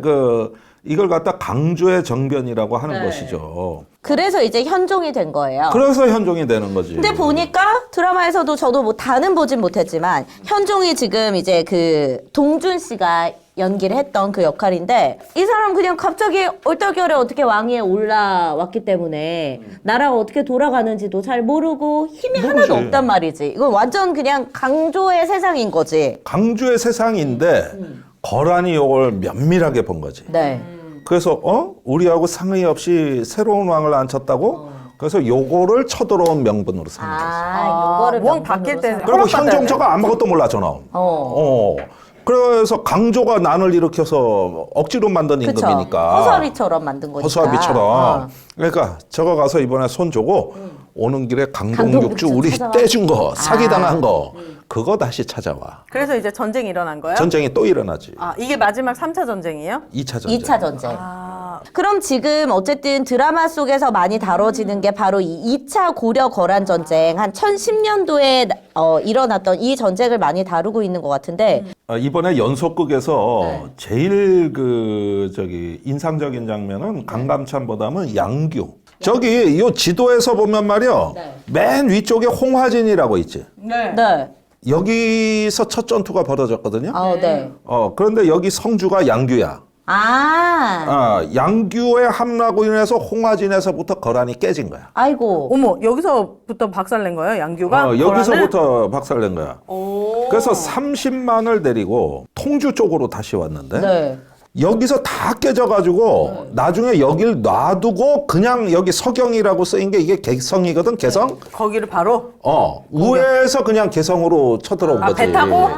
이걸 갖다 강조의 정변이라고 하는 것이죠. 그래서 이제 현종이 된 거예요. 그래서 현종이 되는 거지. 근데 보니까 드라마에서도 저도 뭐 다는 보진 못했지만 현종이 지금 이제 그 동준 씨가 연기를 했던 그 역할인데 이 사람 그냥 갑자기 얼떨결에 어떻게 왕위에 올라왔기 때문에 나라가 어떻게 돌아가는지도 잘 모르고 힘이 하나도 없단 말이지. 이건 완전 그냥 강조의 세상인 거지. 강조의 세상인데 거란이 이걸 면밀하게 본 거지. 네. 그래서 우리하고 상의 없이 새로운 왕을 앉혔다고? 그래서 요거를 쳐들어온 명분으로 삼는 거지. 요거를 왕 명분으로 바뀔 때 삼아. 그리고 허락받아야 현종처가 아무것도 몰랐잖아. 그래서 강조가 난을 일으켜서 억지로 만든 그쵸. 임금이니까. 허수아비처럼 만든 거니까. 허수아비처럼. 그러니까 저거 가서 이번에 손 주고 오는 길에 강동육주 우리 찾아와. 떼준 거, 사기당한 거 그거 다시 찾아와. 그래서 이제 전쟁이 일어난 거예요? 전쟁이 또 일어나지. 이게 마지막 3차 전쟁이에요? 2차 전쟁. 2차 전쟁. 그럼 지금 어쨌든 드라마 속에서 많이 다뤄지는 게 바로 이 2차 고려 거란 전쟁 한 1010년도에 일어났던 이 전쟁을 많이 다루고 있는 것 같은데 이번에 연속극에서 제일 인상적인 장면은 강감찬보다는 양규. 저기 이 지도에서 보면 말이요. 맨 위쪽에 홍화진이라고 있지. 네. 여기서 첫 전투가 벌어졌거든요. 네. 그런데 여기 성주가 양규야. 양규의 함락으로 인해서 홍화진에서부터 거란이 깨진 거야. 아이고. 어머, 여기서부터 박살낸 거예요? 양규가? 여기서부터 박살낸 거야. 그래서 30만을 데리고 통주 쪽으로 다시 왔는데 네. 여기서 다 깨져가지고 나중에 여길 놔두고 그냥 여기 서경이라고 쓰인 게 이게 개성이거든, 개성? 거기를 바로? 우회해서 그냥 개성으로 쳐들어온 거지. 배 타고?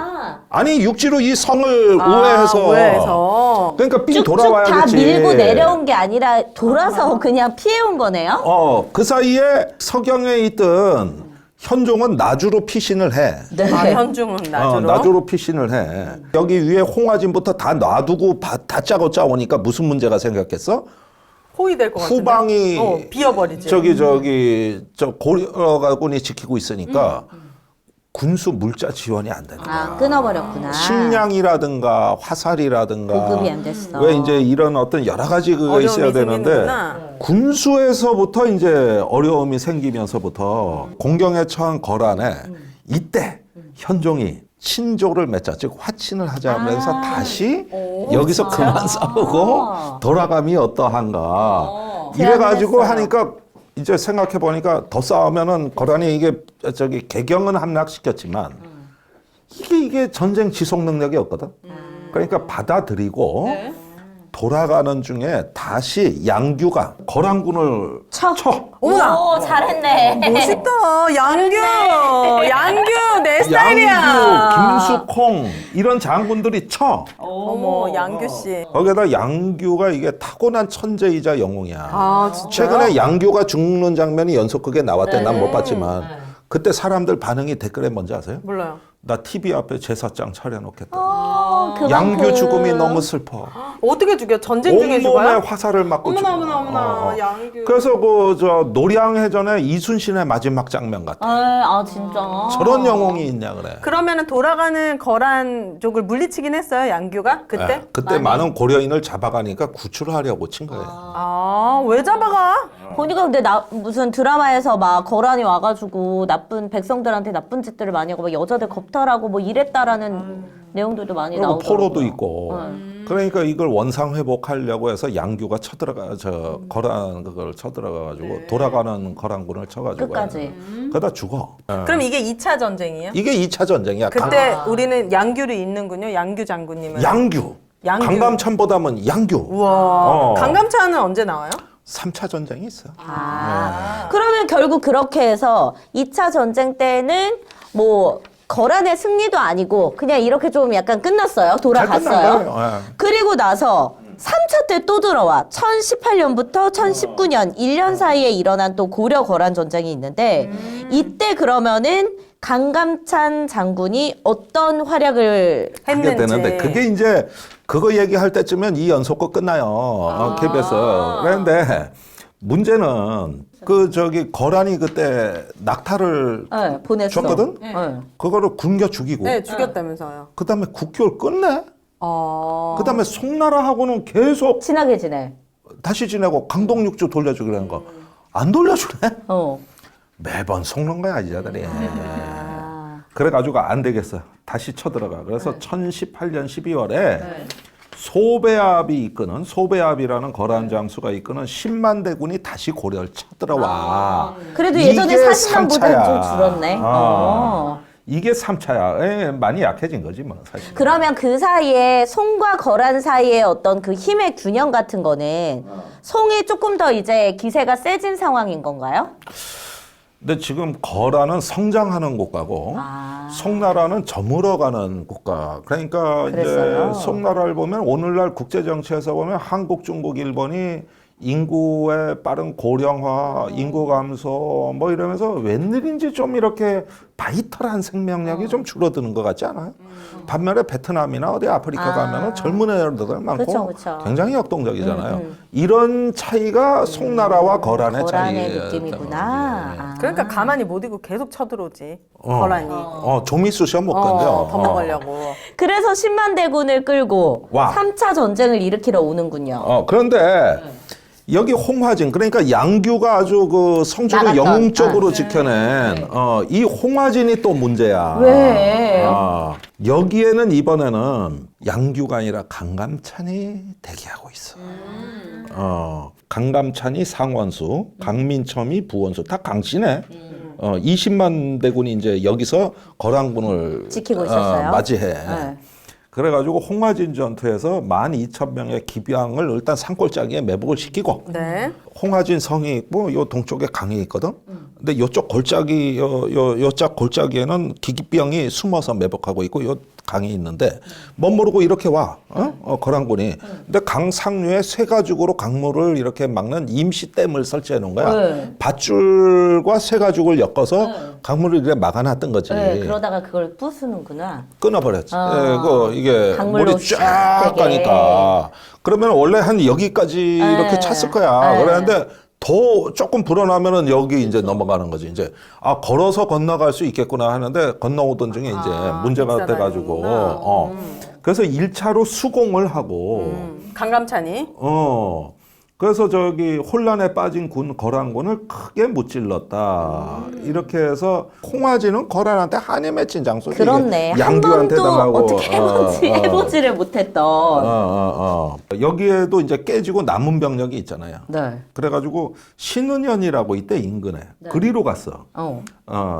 아니 육지로 이 성을 우회해서. 우회해서. 그러니까 삥 쭉쭉 돌아와야겠지. 다 밀고 내려온 게 아니라 돌아서 그냥 피해온 거네요? 그 사이에 서경에 있던 현종은 나주로 피신을 해. 네. 현중은 나주로? 나주로 피신을 해. 여기 위에 홍화진부터 다 놔두고 다짜고짜 오니까 무슨 문제가 생겼겠어? 포위될 것 같은데? 후방이 비어버리지. 저 고려가군이 지키고 있으니까 군수 물자 지원이 안 되는 거야. 끊어버렸구나. 식량이라든가 화살이라든가 보급이 안 됐어. 왜 이제 이런 어떤 여러 가지 그가 어려움이 있어야 되는데 생기는구나. 군수에서부터 이제 어려움이 생기면서부터 공경에 처한 거란에 이때 현종이 친조를 맺자, 즉 화친을 하자면서 다시 여기서 그만 싸우고 돌아감이 어떠한가 이래가지고 제안을 했어요. 하니까 이제 생각해 보니까 더 싸우면은 거란이 이게 개경은 함락시켰지만 이게 전쟁 지속 능력이 없거든. 그러니까 받아들이고 돌아가는 중에 다시 양규가 거란군을 쳐. 어머나! 오, 잘했네. 멋있다. 양규 내 스타일이야. 양규, 김수콩 이런 장군들이 쳐. 어머, 양규 씨. 거기에다 양규가 이게 타고난 천재이자 영웅이야. 아, 진짜. 최근에 양규가 죽는 장면이 연속극에 나왔대. 난 못 봤지만 그때 사람들 반응이 댓글에 뭔지 아세요? 몰라요. 나 TV 앞에 제사장 차려놓겠다. 그만큼. 양규 죽음이 너무 슬퍼. 어떻게 죽여? 전쟁 중에 온몸에 죽어요? 화살을 맞고 죽어. 어머나, 양규. 그래서 노량해전의 이순신의 마지막 장면 같아. 진짜. 저런 영웅이 있냐 그래. 그러면은 돌아가는 거란족을 물리치긴 했어요, 양규가? 그때? 예, 그때 많은 고려인을 잡아가니까 구출하려고 친 거예요. 왜 잡아가? 보니까 근데 무슨 드라마에서 막 거란이 와가지고 나쁜 백성들한테 나쁜 짓들을 많이 하고 막 여자들 겁탈하고 뭐 이랬다라는 내용들도 많이 그리고 나오더라고요. 포로도 있고. 그러니까 이걸 원상 회복하려고 해서 양규가 쳐들어가 거란 그걸 쳐들어가 가지고 돌아가는 거란군을 쳐가지고 끝까지. 그러다 죽어. 그럼 이게 2차 전쟁이에요? 이게 2차 전쟁이야. 그때 우리는 양규를 잇는군요. 양규 장군님은. 양규. 강감찬보다는 양규. 우와. 강감찬은 언제 나와요? 3차 전쟁이 있어. 그러면 결국 그렇게 해서 2차 전쟁 때는 뭐 거란의 승리도 아니고 그냥 이렇게 좀 약간 끝났어요. 돌아갔어요. 잘 끝난 거예요. 그리고 나서 3차 때 또 들어와. 1018년부터 1019년 1년 사이에 일어난 또 고려 거란 전쟁이 있는데 이때 그러면은 강감찬 장군이 어떤 활약을 하게 되는데 그게 이제 그거 얘기할 때쯤엔 이 연속극 끝나요. KBS. 그런데 문제는 거란이 그때 낙타를 네, 보냈어. 줬거든? 네. 그거를 굶겨 죽이고. 네, 죽였다면서요. 그 다음에 국교를 끝내. 그 다음에 송나라하고는 계속 친하게 지내. 다시 지내고 강동육주 돌려주기라는 거. 안 돌려주네? 어. 매번 속는 거야, 이 자들이. 그래가지고 안 되겠어. 다시 쳐들어가. 그래서 1018년 12월에 소배압이 이끄는, 소배압이라는 거란 장수가 이끄는 10만 대군이 다시 고려를 쳐들어와. 그래도 이게 예전에 40만보다는 좀 3차야. 줄었네. 이게 3차야. 많이 약해진 거지, 뭐, 사실. 그러면 그 사이에 송과 거란 사이에 어떤 그 힘의 균형 같은 거는 송이 조금 더 이제 기세가 세진 상황인 건가요? 근데 지금 거란은 성장하는 국가고 송나라는 저물어가는 국가. 그러니까 그랬어요? 이제 송나라를 보면 오늘날 국제 정치에서 보면 한국, 중국, 일본이 인구의 빠른 고령화, 인구 감소 뭐 이러면서 웬일인지 좀 이렇게 바이털한 생명력이 좀 줄어드는 것 같지 않아요? 반면에 베트남이나 어디 아프리카 가면은 젊은 애들 많고 그쵸. 굉장히 역동적이잖아요. 이런 차이가 송나라와 거란의 차이. 느낌이구나. 그러니까 가만히 못 있고 계속 쳐들어오지. 거란이. 조미수 시험 못 건져. 더 먹으려고. 그래서 10만 대군을 끌고 와. 3차 전쟁을 일으키러 오는군요. 그런데 여기 홍화진, 그러니까 양규가 아주 그 성적을 나갔던. 영웅적으로 지켜낸 이 홍화진이 또 문제야. 왜? 여기에는 이번에는 양규가 아니라 강감찬이 대기하고 있어. 강감찬이 상원수, 강민첨이 부원수, 다 강씨네. 20만 대군이 이제 여기서 거란군을 지키고 있었어요? 맞이해. 네. 그래가지고 홍화진 전투에서 12,000명의 기병을 일단 산골짜기에 매복을 시키고 네. 홍화진 성이 있고 요 동쪽에 강이 있거든. 근데 요쪽 골짜기 요쪽 골짜기에는 기병이 숨어서 매복하고 있고 요 강이 있는데 멋모르고 이렇게 와. 거란군이. 근데 강 상류에 세 가죽으로 강물을 이렇게 막는 임시 댐을 설치해 놓은 거야. 네. 밧줄과 세 가죽을 엮어서 강물을 이렇게 막아놨던 거지. 네, 그러다가 그걸 부수는구나. 끊어버렸지. 이게 강물로 물이 쫙 되게. 가니까. 그러면 원래 한 여기까지 이렇게 찼을 거야. 네. 그랬는데 더 조금 불어나면은 여기 이제 넘어가는 거지. 이제 걸어서 건너갈 수 있겠구나 하는데 건너오던 중에 이제 문제가 돼가지고. 그래서 1차로 수공을 하고. 강감찬이. 그래서 혼란에 빠진 거란군을 크게 무찔렀다. 이렇게 해서 홍화진은 거란한테 한이 맺힌 장소지. 그렇네. 한 양규한테 번도 당하고. 어떻게 해보지를 못했던. 여기에도 이제 깨지고 남은 병력이 있잖아요. 네. 그래가지고 신은현이라고 이때 인근에 그리로 갔어.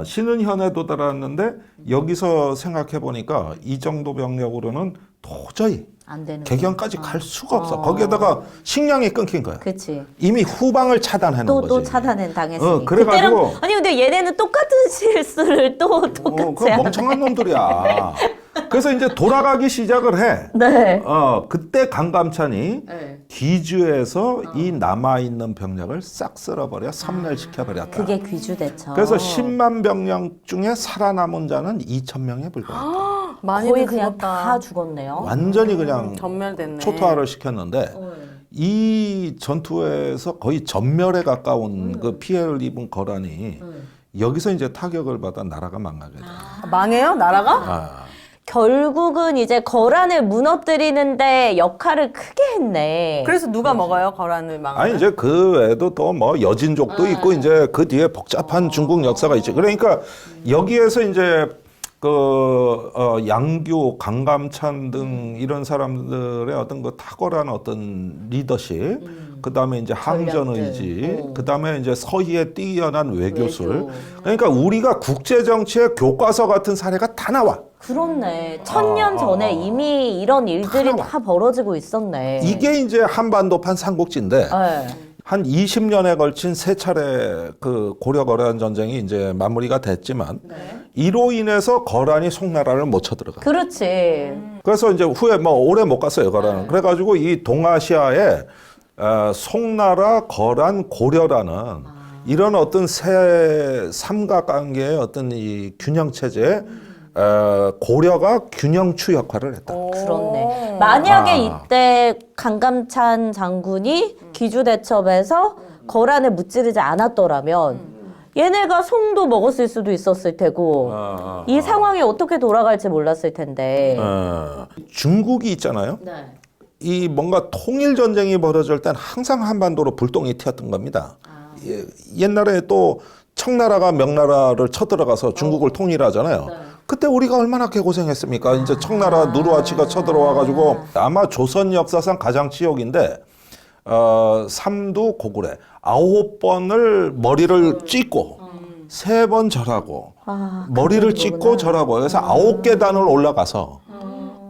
신은현에 도달했는데 여기서 생각해 보니까 이 정도 병력으로는 도저히 안 되는. 개경까지 갈 수가 없어. 거기에다가 식량이 끊긴 거야. 그치. 이미 후방을 차단하는 거지. 또 차단은 당했으니. 그래가지고 그때랑, 아니 근데 얘네는 똑같은 실수를 또 똑같이 그 멍청한 놈들이야. 그래서 이제 돌아가기 시작을 해. 네. 그때 강감찬이 네. 귀주에서 이 남아있는 병력을 싹 쓸어버려 섬멸시켜버렸다. 그게 귀주대첩. 그래서 10만 병력 중에 살아남은 자는 2,000명에 불과했다. 많이 거의 그냥 죽었다. 다 죽었네요. 완전히 그냥 전멸됐네. 초토화를 시켰는데 이 전투에서 거의 전멸에 가까운 그 피해를 입은 거란이 여기서 이제 타격을 받아 나라가 망하게 돼. 망해요? 나라가? 결국은 이제 거란을 무너뜨리는데 역할을 크게 했네. 그래서 누가 먹어요? 거란을 망하면? 아니 이제 그 외에도 또 뭐 여진족도 있고 이제 그 뒤에 복잡한 중국 역사가 있죠. 그러니까 여기에서 이제 양규, 강감찬 등 이런 사람들의 어떤 그 탁월한 어떤 리더십, 그 다음에 이제 항전 의지, 그 다음에 이제 서희의 뛰어난 외교술. 그러니까 우리가 국제 정치의 교과서 같은 사례가 다 나와. 그렇네. 1000년 전에 이미 이런 일들이 다 벌어지고 있었네. 이게 이제 한반도판 삼국지인데. 네. 한 20년에 걸친 세 차례 그 고려 거란 전쟁이 이제 마무리가 됐지만 이로 인해서 거란이 송나라를 못 쳐들어가. 그렇지. 그래서 이제 후에 뭐 오래 못 갔어요 거란은. 그래가지고 이 동아시아에 송나라, 거란, 고려라는 이런 어떤 세 삼각관계의 어떤 이 균형 체제에 고려가 균형추 역할을 했다. 그렇네. 만약에 이때 강감찬 장군이 기주대첩에서 거란을 무찌르지 않았더라면 얘네가 송도 먹었을 수도 있었을 테고 이 상황이 어떻게 돌아갈지 몰랐을 텐데. 중국이 있잖아요. 네. 이 뭔가 통일 전쟁이 벌어질 땐 항상 한반도로 불똥이 튀었던 겁니다. 옛날에 또 청나라가 명나라를 쳐들어가서 중국을 통일하잖아요. 그때 우리가 얼마나 개고생했습니까? 이제 청나라 누르하치가 쳐들어와가지고 아마 조선 역사상 가장 치욕인데 삼두 고구려 9번을 머리를 찢고 3번 절하고 머리를 찢고 절하고 그래서 9계단을 올라가서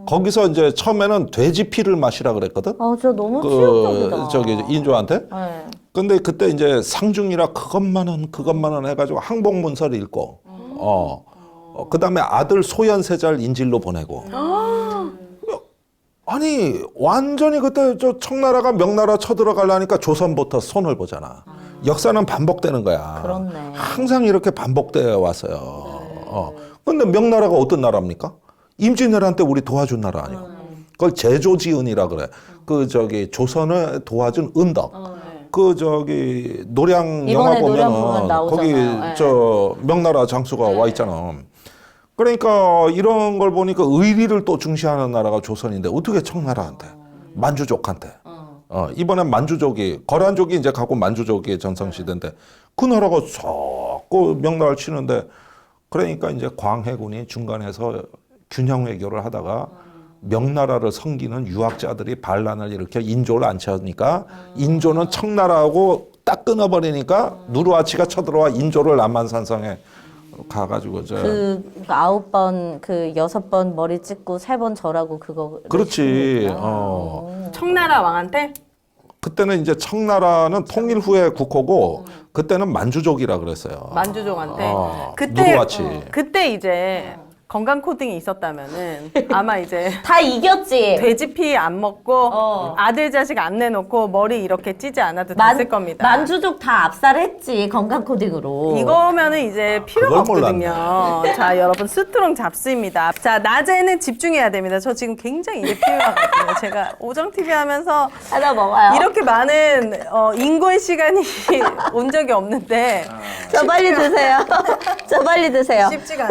거기서 이제 처음에는 돼지 피를 마시라 그랬거든. 아, 저 너무 치욕적이다. 저기 인조한테. 네. 근데 그때 이제 상중이라 그것만은 해가지고 항복문서를 읽고, 그다음에 아들 소현세자를 인질로 보내고. 아니 완전히 그때 저 청나라가 명나라 쳐들어가려니까 조선부터 손을 보잖아. 역사는 반복되는 거야. 그렇네. 항상 이렇게 반복되어 왔어요. 근데 명나라가 어떤 나라입니까? 임진왜란 때 우리 도와준 나라 아니야. 그걸 제조지은이라 그래. 그 저기 조선을 도와준 은덕. 그 저기 노량 영화 이번에 노량 보면 보면은 나오잖아요. 거기 네. 저 명나라 장수가 와 있잖아. 그러니까 이런 걸 보니까 의리를 또 중시하는 나라가 조선인데 어떻게 청나라한테 만주족한테 이번엔 만주족이 거란족이 이제 가고 만주족이 전성시대인데 그 나라가 자꾸 명나라를 치는데 그러니까 이제 광해군이 중간에서 균형 외교를 하다가 명나라를 섬기는 유학자들이 반란을 일으켜 인조를 안 치니까 인조는 청나라하고 딱 끊어버리니까 누르하치가 쳐들어와 인조를 남한산성에 가가지고 저 그 9번, 그 6번 머리 찍고 3번 절하고 그거. 그렇지. 청나라 왕한테? 그때는 이제 청나라는 통일 후에 국호고 그때는 만주족이라 그랬어요. 만주족한테. 누르하치. 그때 이제 건강 코딩이 있었다면은 아마 이제 다 이겼지. 돼지 피 안 먹고 아들 자식 안 내놓고 머리 이렇게 찌지 않아도 됐을 겁니다. 만주족 다 압살했지 건강 코딩으로. 이거면은 이제 필요가 그걸 없거든요. 자, 여러분 스트롱 잡스입니다. 자, 낮에는 집중해야 됩니다. 저 지금 굉장히 이게 필요하거든요. 제가 오정 TV 하면서 하나 먹어요. 이렇게 많은 인고의 시간이 온 적이 없는데 저 빨리 드세요. 저 빨리 드세요. 쉽지가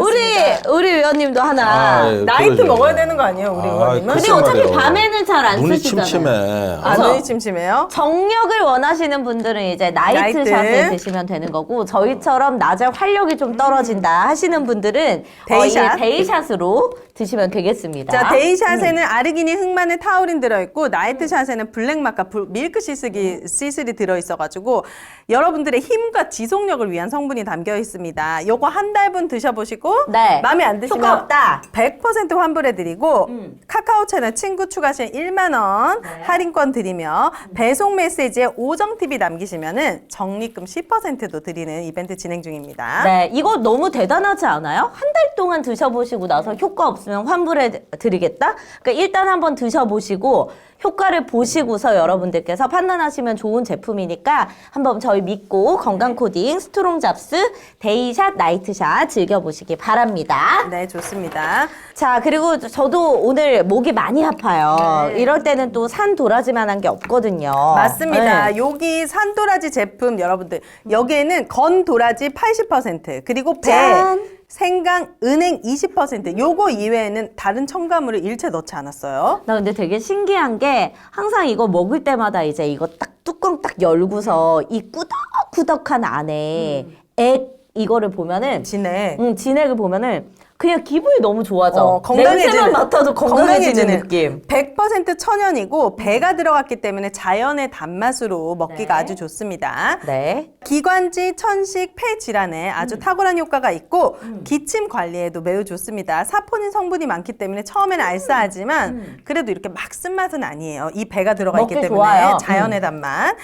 우리 위원님도 하나. 나이트 그러죠. 먹어야 되는 거 아니에요, 우리 의원님은? 근데 글쎄 어차피 말이에요. 밤에는 잘 안 눈이 쓰시잖아요. 침침해. 아, 그래서 눈이 침침해요? 정력을 원하시는 분들은 이제 나이트샷을 나이트. 드시면 되는 거고 저희처럼 낮에 활력이 좀 떨어진다 하시는 분들은 데이샷. 이 데이샷으로 드시면 되겠습니다. 자, 데이샷에는 아르기닌, 흑마늘, 타우린 들어있고 나이트샷에는 블랙마카, 밀크 시슬이 들어있어가지고 여러분들의 힘과 지속력을 위한 성분이 담겨 있습니다. 요거 한 달분 드셔보시고 네. 마음에 안 효과 드시면 없다. 100% 환불해드리고 카카오 채널 친구 추가 시 1만 원 할인권 드리며 배송 메시지에 오정TV 남기시면은 적립금 10%도 드리는 이벤트 진행 중입니다. 네, 이거 너무 대단하지 않아요? 한 달 동안 드셔보시고 나서 효과 없으면 환불해 드리겠다? 그러니까 일단 한번 드셔보시고 효과를 보시고서 여러분들께서 판단하시면 좋은 제품이니까 한번 저희 믿고 건강 코딩, 스트롱 잡스, 데이샷, 나이트샷 즐겨보시기 바랍니다. 네, 좋습니다. 자, 그리고 저도 오늘 목이 많이 아파요. 이럴 때는 또 산 도라지만한 게 없거든요. 맞습니다. 네. 여기 산도라지 제품 여러분들 여기에는 건 도라지 80% 그리고 배, 짠! 생강, 은행 20% 요거 이외에는 다른 첨가물을 일체 넣지 않았어요. 나 근데 되게 신기한 게 항상 이거 먹을 때마다 이제 이거 딱 뚜껑 딱 열고서 이 꾸덕꾸덕한 안에 액 이거를 보면은 진해. 진액을 보면은 그냥 기분이 너무 좋아져. 건강해지는, 냄새만 맡아도 건강해지는 느낌. 100% 천연이고 배가 들어갔기 때문에 자연의 단맛으로 먹기가 네. 아주 좋습니다. 네. 기관지, 천식, 폐 질환에 아주 탁월한 효과가 있고 기침 관리에도 매우 좋습니다. 사포닌 성분이 많기 때문에 처음에는 알싸하지만 그래도 이렇게 막 쓴맛은 아니에요. 이 배가 들어가 있기 먹기 때문에 좋아요. 자연의 단맛.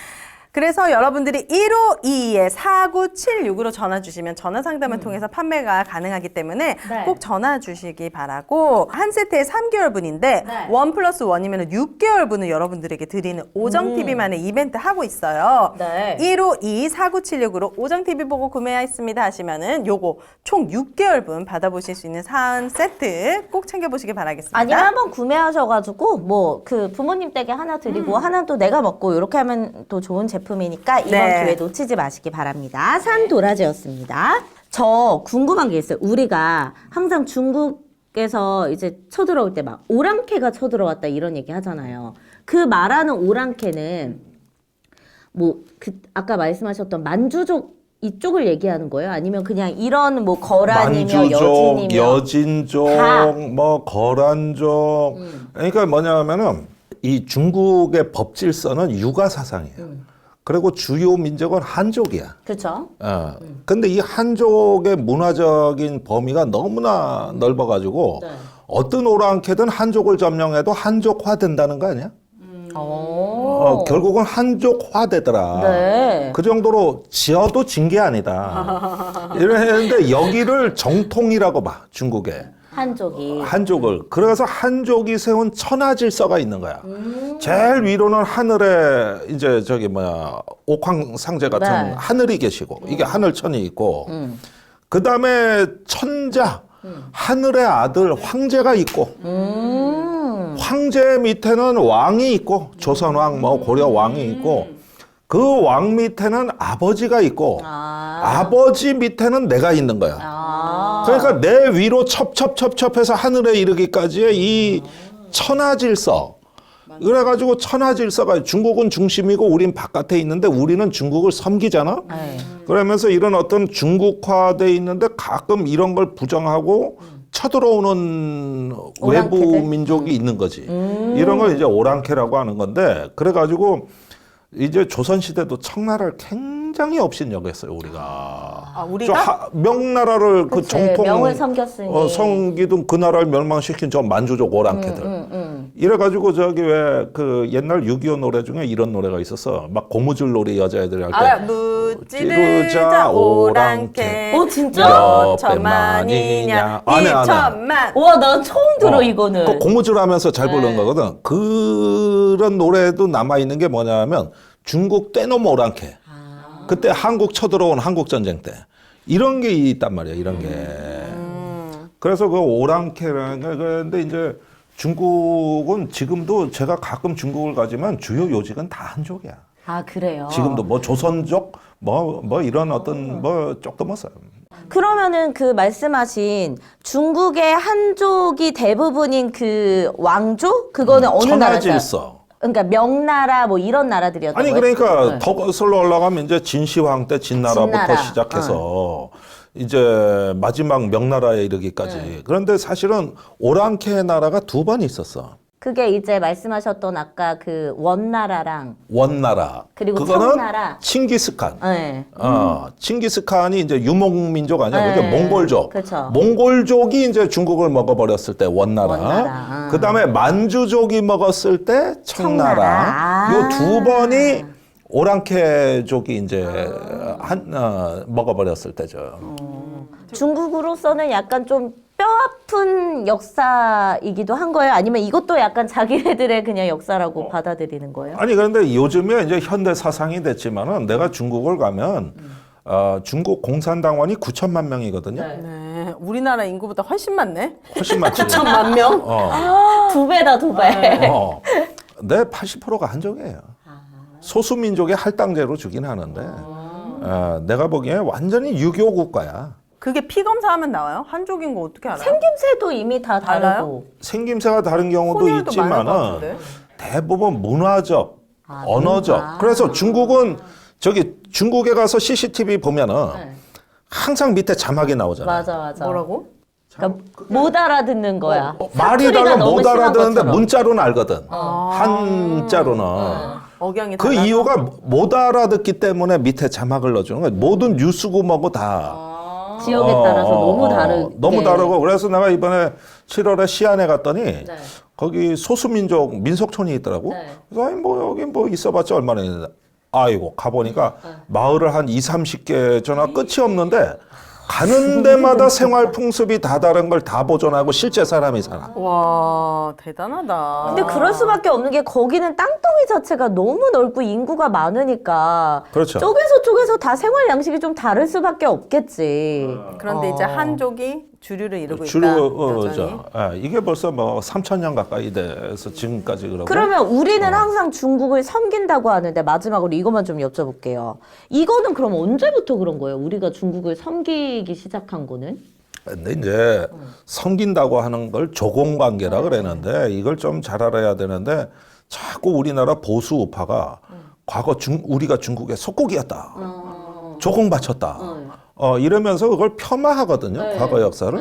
그래서 여러분들이 1522-4976으로 전화 주시면 전화 상담을 통해서 판매가 가능하기 때문에 네. 꼭 전화 주시기 바라고 한 세트에 3개월분인데 네. 1+1이면 6개월분을 여러분들에게 드리는 오정TV만의 이벤트 하고 있어요. 네. 1522-4976으로 오정TV 보고 구매했습니다 하시면은 요거 총 6개월분 받아보실 수 있는 사은 세트 꼭 챙겨보시기 바라겠습니다. 아니면 한번 구매하셔가지고 뭐 그 부모님 댁에 하나 드리고 하나 또 내가 먹고 이렇게 하면 또 좋은 제품이니까 이번 네. 기회 놓치지 마시기 바랍니다. 산도라지였습니다. 저 궁금한 게 있어요. 우리가 항상 중국에서 이제 쳐들어올 때 막 오랑캐가 쳐들어왔다 이런 얘기 하잖아요. 그 말하는 오랑캐는 뭐 그 아까 말씀하셨던 만주족 이쪽을 얘기하는 거예요? 아니면 그냥 이런 뭐 거란이며 만주족, 여진이며 여진족, 다. 뭐 거란족. 그러니까 뭐냐면은 이 중국의 법 질서는 유가 사상이에요. 그리고 주요 민족은 한족이야. 그렇죠? 근데 이 한족의 문화적인 범위가 너무나 넓어가지고 네. 어떤 오랑캐든 한족을 점령해도 한족화 된다는 거 아니야? 결국은 한족화되더라. 네. 그 정도로 지어도 진 게 아니다. 이랬는데 여기를 정통이라고 봐, 중국에. 한족이. 한족을. 그래서 한족이 세운 천하 질서가 있는 거야. 제일 위로는 하늘에 이제 저기 뭐야 옥황상제 같은 네. 하늘이 계시고 이게 하늘천이 있고 그 다음에 천자 하늘의 아들 황제가 있고 황제 밑에는 왕이 있고 조선왕 뭐 고려왕이 있고 그 왕 밑에는 아버지가 있고 아버지 밑에는 내가 있는 거야. 그러니까 내 위로 첩첩첩첩해서 하늘에 이르기까지의 이 천하질서. 그래가지고 천하질서가 중국은 중심이고 우린 바깥에 있는데 우리는 중국을 섬기잖아. 그러면서 이런 어떤 중국화돼 있는데 가끔 이런 걸 부정하고 쳐들어오는 외부 오랑캐들? 민족이 있는 거지. 이런 걸 이제 오랑캐라고 하는 건데 그래가지고 이제 조선시대도 청나라를 굉장히 업신여겼어요, 우리가. 아, 우리가? 명나라를 그 그치, 정통 명을 섬겼으니. 섬기던 그 나라를 멸망시킨 저 만주족 오랑캐들. 이래가지고 저기 왜 그 옛날 6.25 노래 중에 이런 노래가 있었어. 막 고무줄 놀이 여자애들이 할 때. 알아, 무찌르자 오랑캐. 진짜? 몇 천만이냐 백만이냐. 안 해, 안 해. 2천만. 와, 난 처음 들어 이거는. 그 고무줄 하면서 잘 부르는 거거든. 그런 노래도 남아있는 게 뭐냐면 중국 떼놈 오랑캐. 그때 한국 쳐들어온 한국전쟁 때. 이런 게 있단 말이야, 이런 게. 그래서 그 오랑캐라는 게, 근데 이제 중국은 지금도 제가 가끔 중국을 가지만 주요 요직은 다 한족이야. 아, 그래요? 지금도 뭐 조선족, 뭐 이런 어떤 뭐 쪽도 못 써요. 그러면은 그 말씀하신 중국의 한족이 대부분인 그 왕조? 그거는 어느 나라죠? 천하질서. 그러니까 명나라 뭐 이런 나라들이었던 아니 거예요? 그러니까 네. 더 거슬러 올라가면 이제 진시황 때 진나라부터 진나라. 시작해서 이제 마지막 명나라에 이르기까지. 그런데 사실은 오랑캐 나라가 두 번 있었어. 그게 이제 말씀하셨던 아까 그 원나라랑 원나라. 그리고 그거는 청나라. 칭기스칸. 네. 칭기스칸이 이제 유목민족 아니야? 네. 그게 몽골족. 그쵸. 몽골족이 이제 중국을 먹어버렸을 때 원나라. 원나라. 그 다음에 만주족이 먹었을 때 청나라. 청나라. 요 두 번이 오랑캐족이 이제 먹어버렸을 때죠. 중국으로서는 약간 좀 뼈아픈 역사이기도 한 거예요? 아니면 이것도 약간 자기네들의 그냥 역사라고 받아들이는 거예요? 아니 그런데 요즘에 이제 현대 사상이 됐지만은 내가 중국을 가면 중국 공산당원이 9천만 명이거든요. 네, 우리나라 인구보다 훨씬 많네. 훨씬 많지. 9천만 명? 두 배다, 두 배. 내 80%가 한족이에요. 소수민족의 할당제로 주긴 하는데 내가 보기엔 완전히 유교 국가야. 그게 피 검사하면 나와요? 한족인 거 어떻게 알아요? 생김새도 이미 다 달라요? 다르고. 생김새가 다른 경우도 혼혈도 많을 것 있지만은 같은데. 대부분 문화적, 언어적. 문화. 그래서 중국은 저기 중국에 가서 CCTV 보면은 항상 밑에 자막이 나오잖아요. 맞아. 뭐라고? 그러니까 못 알아듣는 거야. 말이 사투리가 달라 너무 못 심한 알아듣는데 것처럼. 문자로는 알거든. 한자로는. 억양이 그 달라서? 이유가 못 알아듣기 때문에 밑에 자막을 넣어주는 거야. 모든 뉴스고 뭐고 다. 지역에 따라서 너무 다르게. 너무 다르고 그래서 내가 이번에 7월에 시안에 갔더니 네. 거기 소수민족 민속촌이 있더라고. 네. 그래서 아니 뭐 여기 뭐 있어봤자 얼마나 있는데 아이고 가보니까 마을을 한 2-30개 전화 끝이 없는데 가는 데마다 생활 풍습이 다 다른 걸 다 보존하고 실제 사람이 살아. 와, 대단하다. 근데 그럴 수밖에 없는 게 거기는 땅덩이 자체가 너무 넓고 인구가 많으니까 그렇죠. 쪽에서 다 생활 양식이 좀 다를 수밖에 없겠지. 그런데 이제 한족이 주류를 이루고 주로 있다. 여전히. 이게 벌써 뭐 3,000년 가까이 돼서 지금까지 그러고. 그러면 우리는 항상 중국을 섬긴다고 하는데 마지막으로 이것만 좀 여쭤볼게요. 이거는 그럼 언제부터 그런 거예요? 우리가 중국을 섬기기 시작한 거는? 근데 이제 섬긴다고 하는 걸 조공관계라 그랬는데 이걸 좀 잘 알아야 되는데 자꾸 우리나라 보수 우파가 과거 우리가 중국의 속국이었다. 조공 바쳤다. 이러면서 그걸 폄하하거든요. 과거 역사를.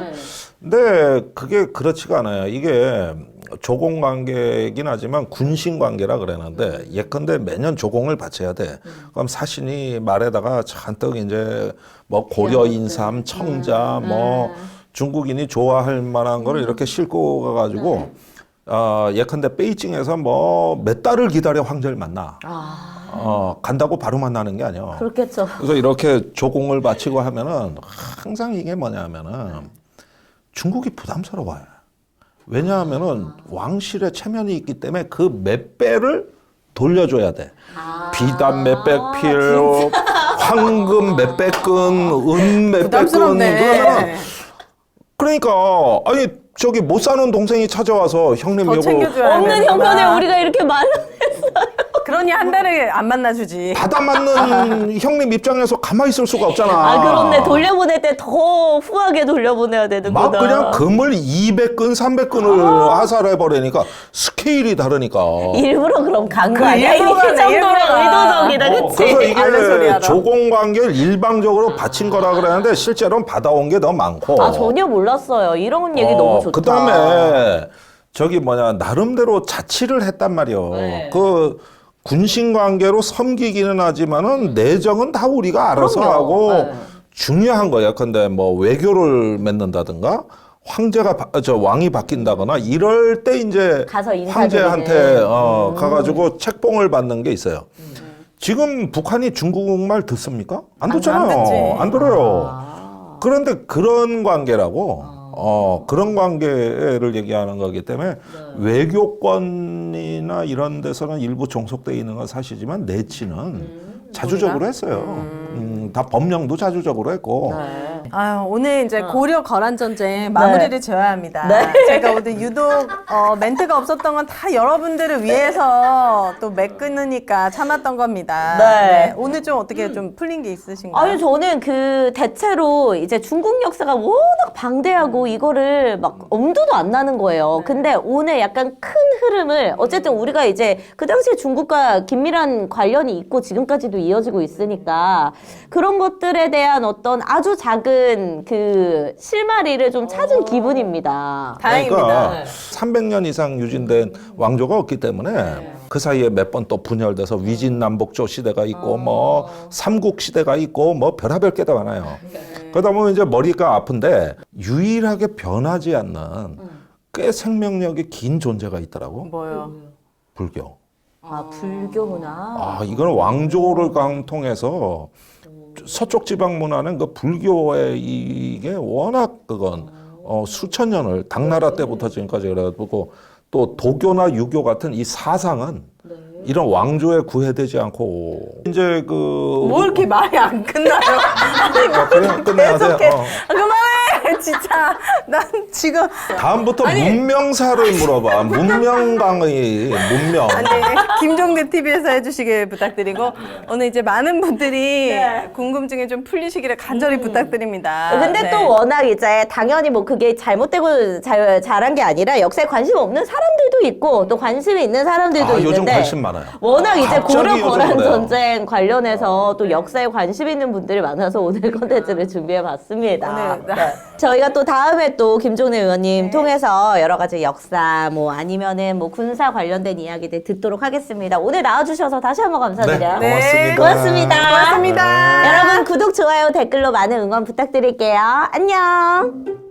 근데 그게 그렇지가 않아요. 이게 조공 관계이긴 하지만 군신 관계라 그랬는데 예컨대 매년 조공을 바쳐야 돼. 그럼 사신이 말에다가 잔뜩 이제 뭐 고려 인삼, 청자, 뭐 중국인이 좋아할 만한 거를 이렇게 싣고 가가지고 예컨대 베이징에서 뭐 몇 달을 기다려 황제를 만나. 간다고 바로 만나는 게 아니야. 그렇겠죠. 그래서 이렇게 조공을 바치고 하면은 항상 이게 뭐냐면은 중국이 부담스러워요. 왜냐하면은 왕실의 체면이 있기 때문에 그 몇 배를 돌려줘야 돼. 비단 몇백 필, 황금 몇백 근, 은 몇백 근. 부담스럽네. 그러니까 아니 저기 못 사는 동생이 찾아와서 형님 더 여보 챙겨줘야 없는 되는구나. 형편에 우리가 이렇게 마련했어요. 그러니 한 달에 안 만나주지. 받아 맞는 형님 입장에서 가만히 있을 수가 없잖아. 아, 그런데 돌려보낼 때 더 후하게 돌려보내야 되는구나. 막 그냥 금을 200근, 300근을 하살해버리니까 스케일이 다르니까. 일부러 그럼 간 거 아니야? 이 일부러 정도로 일부러. 의도적이다, 그치? 그래서 아는 소리 이게 알아. 조공관계를 일방적으로 바친 거라 그러는데 실제로는 받아온 게 더 많고. 아, 전혀 몰랐어요. 이런 얘기 너무 좋다. 그다음에 저기 뭐냐 나름대로 자치를 했단 말이요. 네. 그 군신 관계로 섬기기는 하지만은 내정은 다 우리가 알아서 그럼요. 하고 네. 중요한 거야. 근데 뭐 외교를 맺는다든가 황제가 왕이 바뀐다거나 이럴 때 이제 가서 인사드리는. 황제한테 가가지고 책봉을 받는 게 있어요. 지금 북한이 중국말 듣습니까? 안 듣잖아요. 안 듣지. 안 들어요. 그런데 그런 관계라고 그런 관계를 얘기하는 거기 때문에 외교권이나 이런 데서는 일부 종속돼 있는 건 사실이지만 내치는 자주적으로 했어요. 다 법령도 자주적으로 했고. 아유, 오늘 이제 고려 거란 전쟁 마무리를 지어야 합니다. 네. 제가 오늘 유독 멘트가 없었던 건 다 여러분들을 위해서 또 끊으니까 참았던 겁니다. 네. 오늘 좀 어떻게 좀 풀린 게 있으신가요? 아니, 저는 그 대체로 이제 중국 역사가 워낙 방대하고 이거를 막 엄두도 안 나는 거예요. 근데 오늘 약간 큰 흐름을 어쨌든 우리가 이제 그 당시에 중국과 긴밀한 관련이 있고 지금까지도 이어지고 있으니까 그런 것들에 대한 어떤 아주 작은 그 실마리를 좀 찾은 기분입니다. 다행입니다. 그러니까 300년 이상 유진된 왕조가 없기 때문에 그 사이에 몇 번 또 분열돼서 위진남북조 시대가 있고 뭐 삼국 시대가 있고 뭐 별하별 게 다 많아요. 그러다 보면 이제 머리가 아픈데 유일하게 변하지 않는 꽤 생명력이 긴 존재가 있더라고. 뭐요? 불교. 아, 불교구나. 이거는 왕조를 통해서 서쪽 지방 문화는 그 불교의 이게 워낙 그건 수천 년을 당나라 때부터 지금까지 그래가지고 또 도교나 유교 같은 이 사상은 이런 왕조에 구애되지 않고 이제 그 뭐 이렇게 말이 안 끝나요? 아니, 뭐 그냥 끝내야 돼. 계속해. 그만해! 진짜 난 지금 다음부터 문명사를 물어봐. 문명. 김종대 TV에서 해주시길 부탁드리고 오늘 이제 많은 분들이 궁금증이 좀 풀리시기를 간절히 부탁드립니다. 근데 네. 또 워낙 이제 당연히 뭐 그게 잘못되고 잘한 게 아니라 역사에 관심 없는 사람들도 있고 또 관심이 있는 사람들도 있는데 요즘 관심 많아요. 워낙 이제 갑자기 고려 요즘 거란 그래요. 전쟁 관련해서 또 역사에 관심 있는 분들이 많아서 오늘 컨텐츠를 준비해봤습니다. 오늘 네. 저희가 또 다음에 또 김종래 의원님 통해서 여러 가지 역사 뭐 아니면은 뭐 군사 관련된 이야기들 듣도록 하겠습니다. 오늘 나와주셔서 다시 한번 감사드려요. 네, 고맙습니다. 고맙습니다. 고맙습니다. 여러분 구독, 좋아요, 댓글로 많은 응원 부탁드릴게요. 안녕.